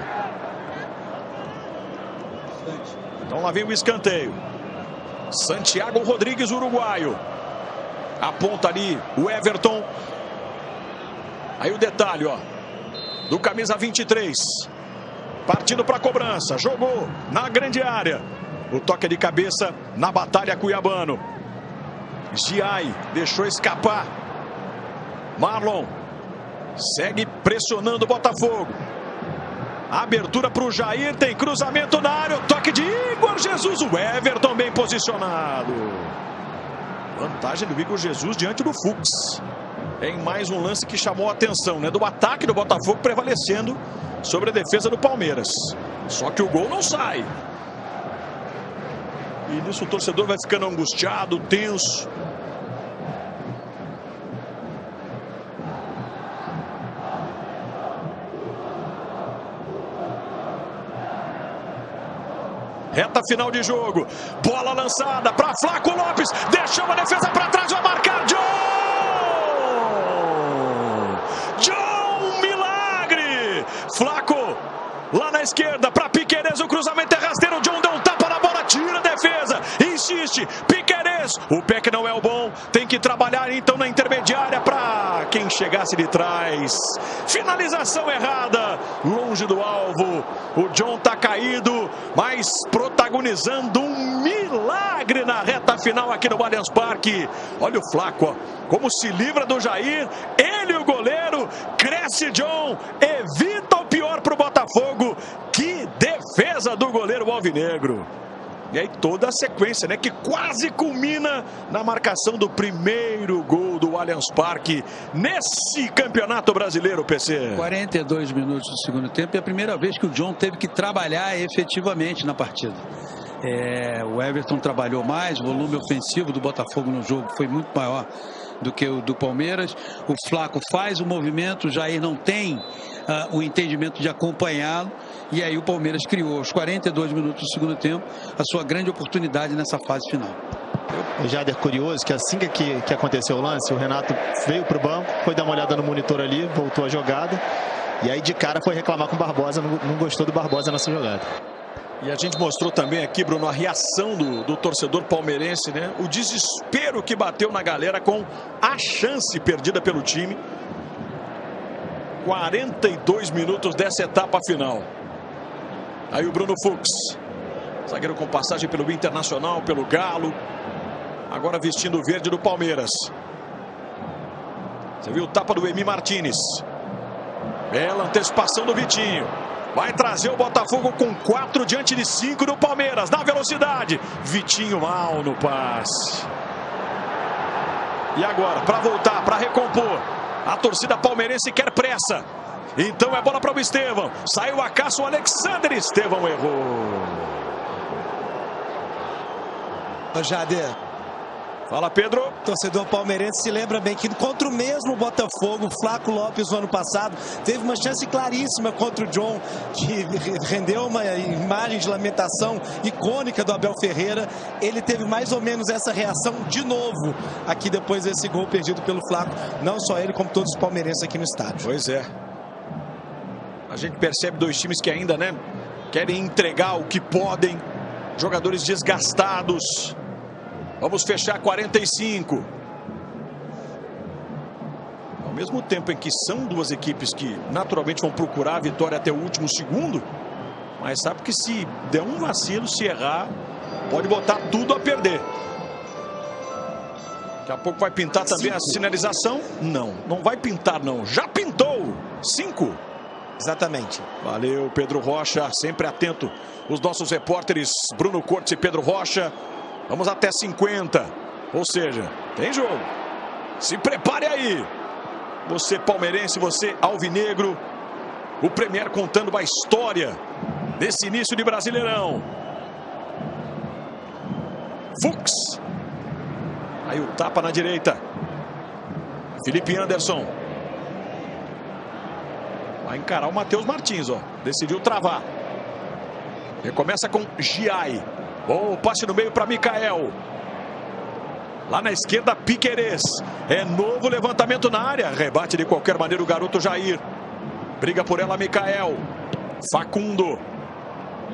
Então lá vem o escanteio. Santiago Rodrigues, uruguaio. Aponta ali o Everton. Aí o detalhe, ó. Do camisa 23. Partindo para a cobrança. Jogou na grande área. O toque de cabeça na batalha Cuiabano. Giai deixou escapar. Marlon segue pressionando o Botafogo. Abertura para o Jair. Tem cruzamento na área. O toque de Igor Jesus. O Everton bem posicionado. Vantagem do Igor Jesus diante do Fux. Em mais um lance que chamou a atenção, né? Do ataque do Botafogo prevalecendo sobre a defesa do Palmeiras. Só que o gol não sai. E nisso o torcedor vai ficando angustiado, tenso. Reta final de jogo. Bola lançada para Flaco Lopes. Deixou a defesa para trás. Vai marcar John! John! Flaco, lá na esquerda, para Piquerez, o cruzamento é rasteiro, o John deu um tapa na bola, tira a defesa, insiste, Piquerez, o pé que não é o bom, tem que trabalhar então na intermediária para quem chegasse de trás. Finalização errada, longe do alvo, o John tá caído, mas protagonizando um milagre na reta final aqui no Allianz Parque. Olha o Flaco, ó, como se livra do Jair, ele o goleiro, cresce John, evita o pior para o Botafogo. Que defesa do goleiro alvinegro. E aí toda a sequência, né, que quase culmina na marcação do primeiro gol do Allianz Parque nesse Campeonato Brasileiro, PC. 42 minutos do segundo tempo, é a primeira vez que o John teve que trabalhar efetivamente na partida. O Everton trabalhou mais, o volume ofensivo do Botafogo no jogo foi muito maior do que o do Palmeiras. O Flaco faz o movimento, o Jair não tem o entendimento de acompanhá-lo, e aí o Palmeiras criou aos 42 minutos do segundo tempo a sua grande oportunidade nessa fase final. O Jader, curioso que assim que aconteceu o lance, o Renato veio para o banco, foi dar uma olhada no monitor ali, voltou a jogada, e aí de cara foi reclamar com o Barbosa, não gostou do Barbosa nessa jogada. E a gente mostrou também aqui, Bruno, a reação do torcedor palmeirense, né? O desespero que bateu na galera com a chance perdida pelo time. 42 minutos dessa etapa final. Aí o Bruno Fux, zagueiro com passagem pelo Internacional, pelo Galo, agora vestindo o verde do Palmeiras. Você viu o tapa do Emi Martínez. Bela antecipação do Vitinho. Vai trazer o Botafogo com 4 diante de 5 do Palmeiras. Na velocidade. Vitinho mal no passe. E agora, para voltar, para recompor. A torcida palmeirense quer pressa. Então é bola para o Estevão. Saiu a caça, o Alexander Estevão errou. Jader. Fala, Pedro. O torcedor palmeirense se lembra bem que contra o mesmo Botafogo, Flaco Lopes no ano passado teve uma chance claríssima contra o John, que rendeu uma imagem de lamentação icônica do Abel Ferreira. Ele teve mais ou menos essa reação de novo aqui depois desse gol perdido pelo Flaco. Não só ele, como todos os palmeirenses aqui no estádio. Pois é. A gente percebe dois times que ainda, né, querem entregar o que podem. Jogadores desgastados. Vamos fechar 45. Ao mesmo tempo em que são duas equipes que naturalmente vão procurar a vitória até o último segundo, mas sabe que se der um vacilo, se errar, pode botar tudo a perder. Daqui a pouco vai pintar também a sinalização. Não vai pintar não. Já pintou. 5. Exatamente. Valeu, Pedro Rocha, sempre atento os nossos repórteres Bruno Cortes e Pedro Rocha. Vamos até 50, ou seja, tem jogo. Se prepare aí. Você palmeirense, você alvinegro. O Premier contando a história desse início de Brasileirão. Fux. Aí o tapa na direita. Felipe Anderson. Vai encarar o Matheus Martins, ó. Decidiu travar. Recomeça com Giai. Bom passe no meio para Mikael. Lá na esquerda, Piquerez. É novo levantamento na área. Rebate de qualquer maneira o garoto Jair. Briga por ela, Mikael. Facundo.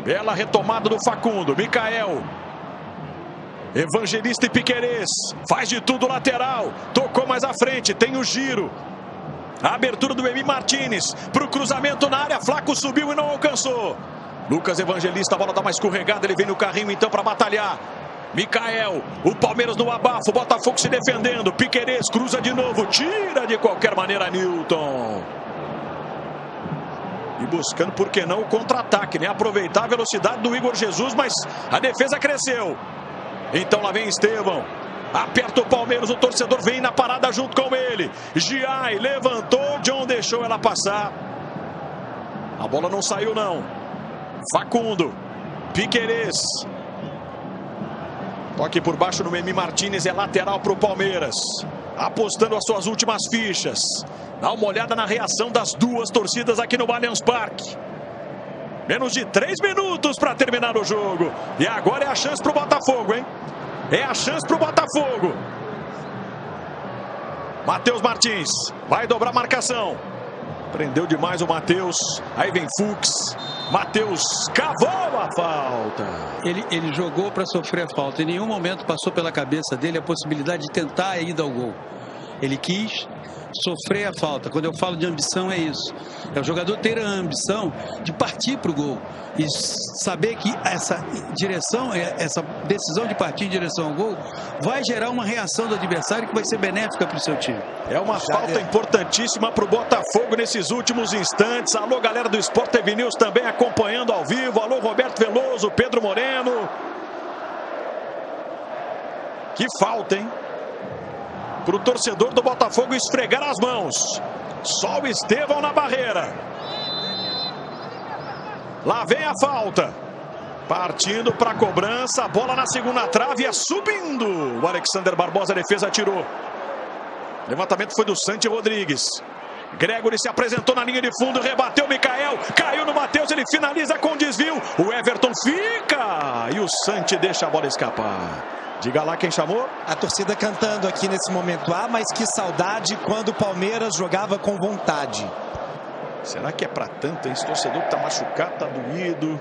Bela retomada do Facundo. Mikael. Evangelista e Piquerez. Faz de tudo lateral. Tocou mais à frente. Tem o giro. A abertura do Emi Martínez. Para o cruzamento na área. Flaco subiu e não alcançou. Lucas Evangelista, a bola dá uma escorregada, ele vem no carrinho então para batalhar. Mikael, o Palmeiras no abafo, Botafogo se defendendo. Piquerez cruza de novo, tira de qualquer maneira Newton. E buscando, por que não, o contra-ataque, né? Aproveitar a velocidade do Igor Jesus, mas a defesa cresceu. Então lá vem Estevão. Aperta o Palmeiras, o torcedor vem na parada junto com ele. Giai levantou, John deixou ela passar. A bola não saiu não. Facundo, Piquerez. Toque por baixo no Emi Martínez, é lateral para o Palmeiras. Apostando as suas últimas fichas. Dá uma olhada na reação das duas torcidas aqui no Allianz Parque. Menos de 3 minutos para terminar o jogo. E agora é a chance para o Botafogo, hein? É a chance para o Botafogo. Matheus Martins vai dobrar a marcação. Prendeu demais o Matheus. Aí vem Fux. Matheus cavou a falta. Ele jogou para sofrer a falta. Em nenhum momento passou pela cabeça dele a possibilidade de tentar a ida ao gol. Ele quis sofrer a falta. Quando eu falo de ambição, é isso. É o jogador ter a ambição de partir para o gol e saber que essa direção, essa decisão de partir em direção ao gol vai gerar uma reação do adversário que vai ser benéfica para o seu time. É uma falta importantíssima para o Botafogo nesses últimos instantes. Alô, galera do Sport TV News também acompanhando ao vivo. Alô, Roberto Veloso, Pedro Moreno. Que falta, hein? Para o torcedor do Botafogo esfregar as mãos. Só o Estevão na barreira. Lá vem a falta. Partindo para a cobrança. A bola na segunda trave. É subindo. O Alexander Barbosa, a defesa tirou. Levantamento foi do Santi Rodrigues. Gregory se apresentou na linha de fundo. Rebateu o Mikael. Caiu no Matheus. Ele finaliza com desvio. O Everton fica. E o Santi deixa a bola escapar. Diga lá quem chamou. A torcida cantando aqui nesse momento. Ah, mas que saudade quando o Palmeiras jogava com vontade. Será que é para tanto, hein? Esse torcedor que tá machucado, tá doído.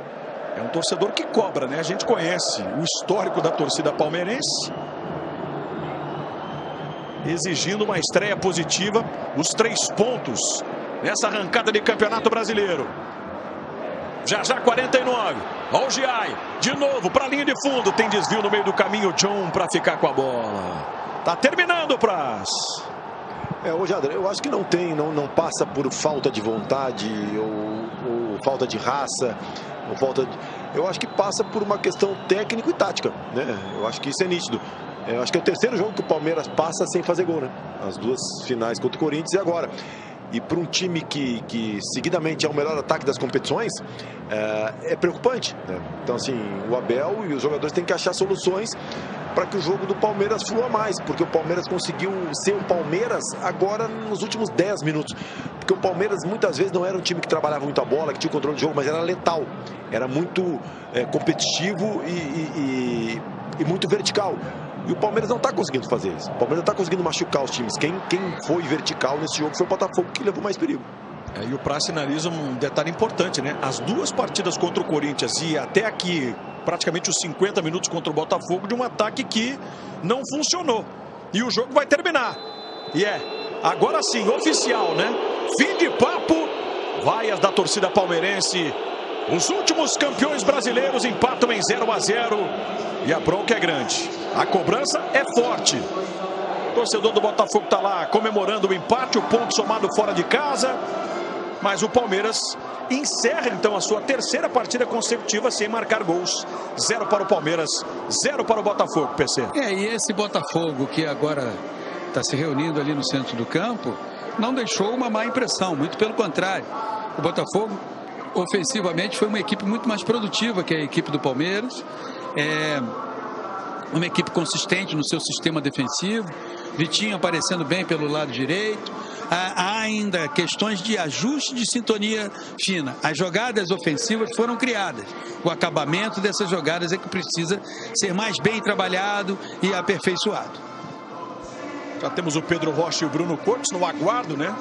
É um torcedor que cobra, né? A gente conhece o histórico da torcida palmeirense. Exigindo uma estreia positiva. Os 3 pontos nessa arrancada de Campeonato Brasileiro. Já 49. Olha o Giai. De novo para a linha de fundo. Tem desvio no meio do caminho. John para ficar com a bola. Tá terminando o Praz. Ô Jader, eu acho que não passa por falta de vontade ou falta de raça. Eu acho que passa por uma questão técnica e tática, né? Eu acho que isso é nítido. Eu acho que é o terceiro jogo que o Palmeiras passa sem fazer gol, né? As 2 finais contra o Corinthians e agora. E para um time que seguidamente é o melhor ataque das competições, é preocupante, né? Então, assim, o Abel e os jogadores têm que achar soluções para que o jogo do Palmeiras flua mais, porque o Palmeiras conseguiu ser o Palmeiras agora nos últimos 10 minutos. Porque o Palmeiras muitas vezes não era um time que trabalhava muito a bola, que tinha o controle do jogo, mas era letal. Era muito competitivo e muito vertical. E o Palmeiras não está conseguindo fazer isso. O Palmeiras não está conseguindo machucar os times. Quem foi vertical nesse jogo foi o Botafogo, que levou mais perigo. E o Praz sinaliza um detalhe importante, né? As 2 partidas contra o Corinthians e até aqui praticamente os 50 minutos contra o Botafogo de um ataque que não funcionou. E o jogo vai terminar. E agora sim, oficial, né? Fim de papo. Vaias da torcida palmeirense. Os últimos campeões brasileiros empatam em 0-0. E a bronca é grande. A cobrança é forte. O torcedor do Botafogo está lá comemorando o empate, o ponto somado fora de casa. Mas o Palmeiras encerra então a sua 3ª partida consecutiva sem marcar gols. 0 para o Palmeiras, 0 para o Botafogo, PC. E esse Botafogo que agora está se reunindo ali no centro do campo, não deixou uma má impressão, muito pelo contrário. O Botafogo, ofensivamente, foi uma equipe muito mais produtiva que a equipe do Palmeiras. Uma equipe consistente no seu sistema defensivo. Vitinho aparecendo bem pelo lado direito. Há ainda questões de ajuste de sintonia fina. As jogadas ofensivas foram criadas. O acabamento dessas jogadas é que precisa ser mais bem trabalhado e aperfeiçoado. Já temos o Pedro Rocha e o Bruno Cortes no aguardo, né?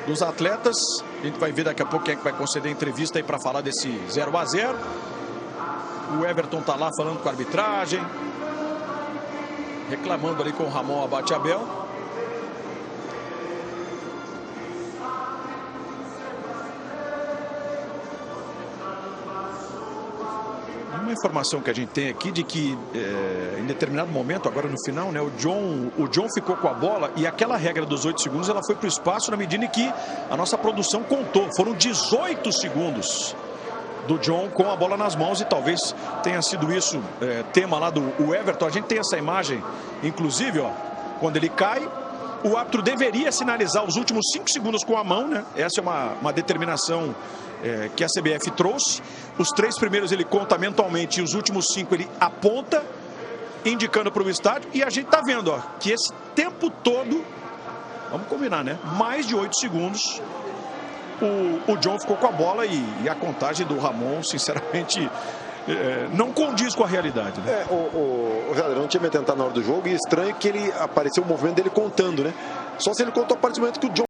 Dos atletas. A gente vai ver daqui a pouco quem é que vai conceder a entrevista aí para falar desse 0-0. O Everton tá lá falando com a arbitragem. Reclamando ali com o Ramon Abate-Abel. Uma informação que a gente tem aqui de que em determinado momento, agora no final, né, o John ficou com a bola e aquela regra dos 8 segundos ela foi para o espaço na medida em que a nossa produção contou. Foram 18 segundos do John com a bola nas mãos e talvez tenha sido isso tema lá do Everton. A gente tem essa imagem, inclusive, ó, quando ele cai, o árbitro deveria sinalizar os últimos 5 segundos com a mão, né? Essa é uma determinação que a CBF trouxe. Os 3 primeiros ele conta mentalmente e os últimos 5 ele aponta, indicando para o estádio. E a gente tá vendo, ó, que esse tempo todo, vamos combinar, né? Mais de 8 segundos. O John ficou com a bola e a contagem do Ramon, sinceramente, não condiz com a realidade, né? O Jader não tinha me atentado na hora do jogo e estranho que ele apareceu o movimento dele contando, né? Só se ele contou a partir do momento que o John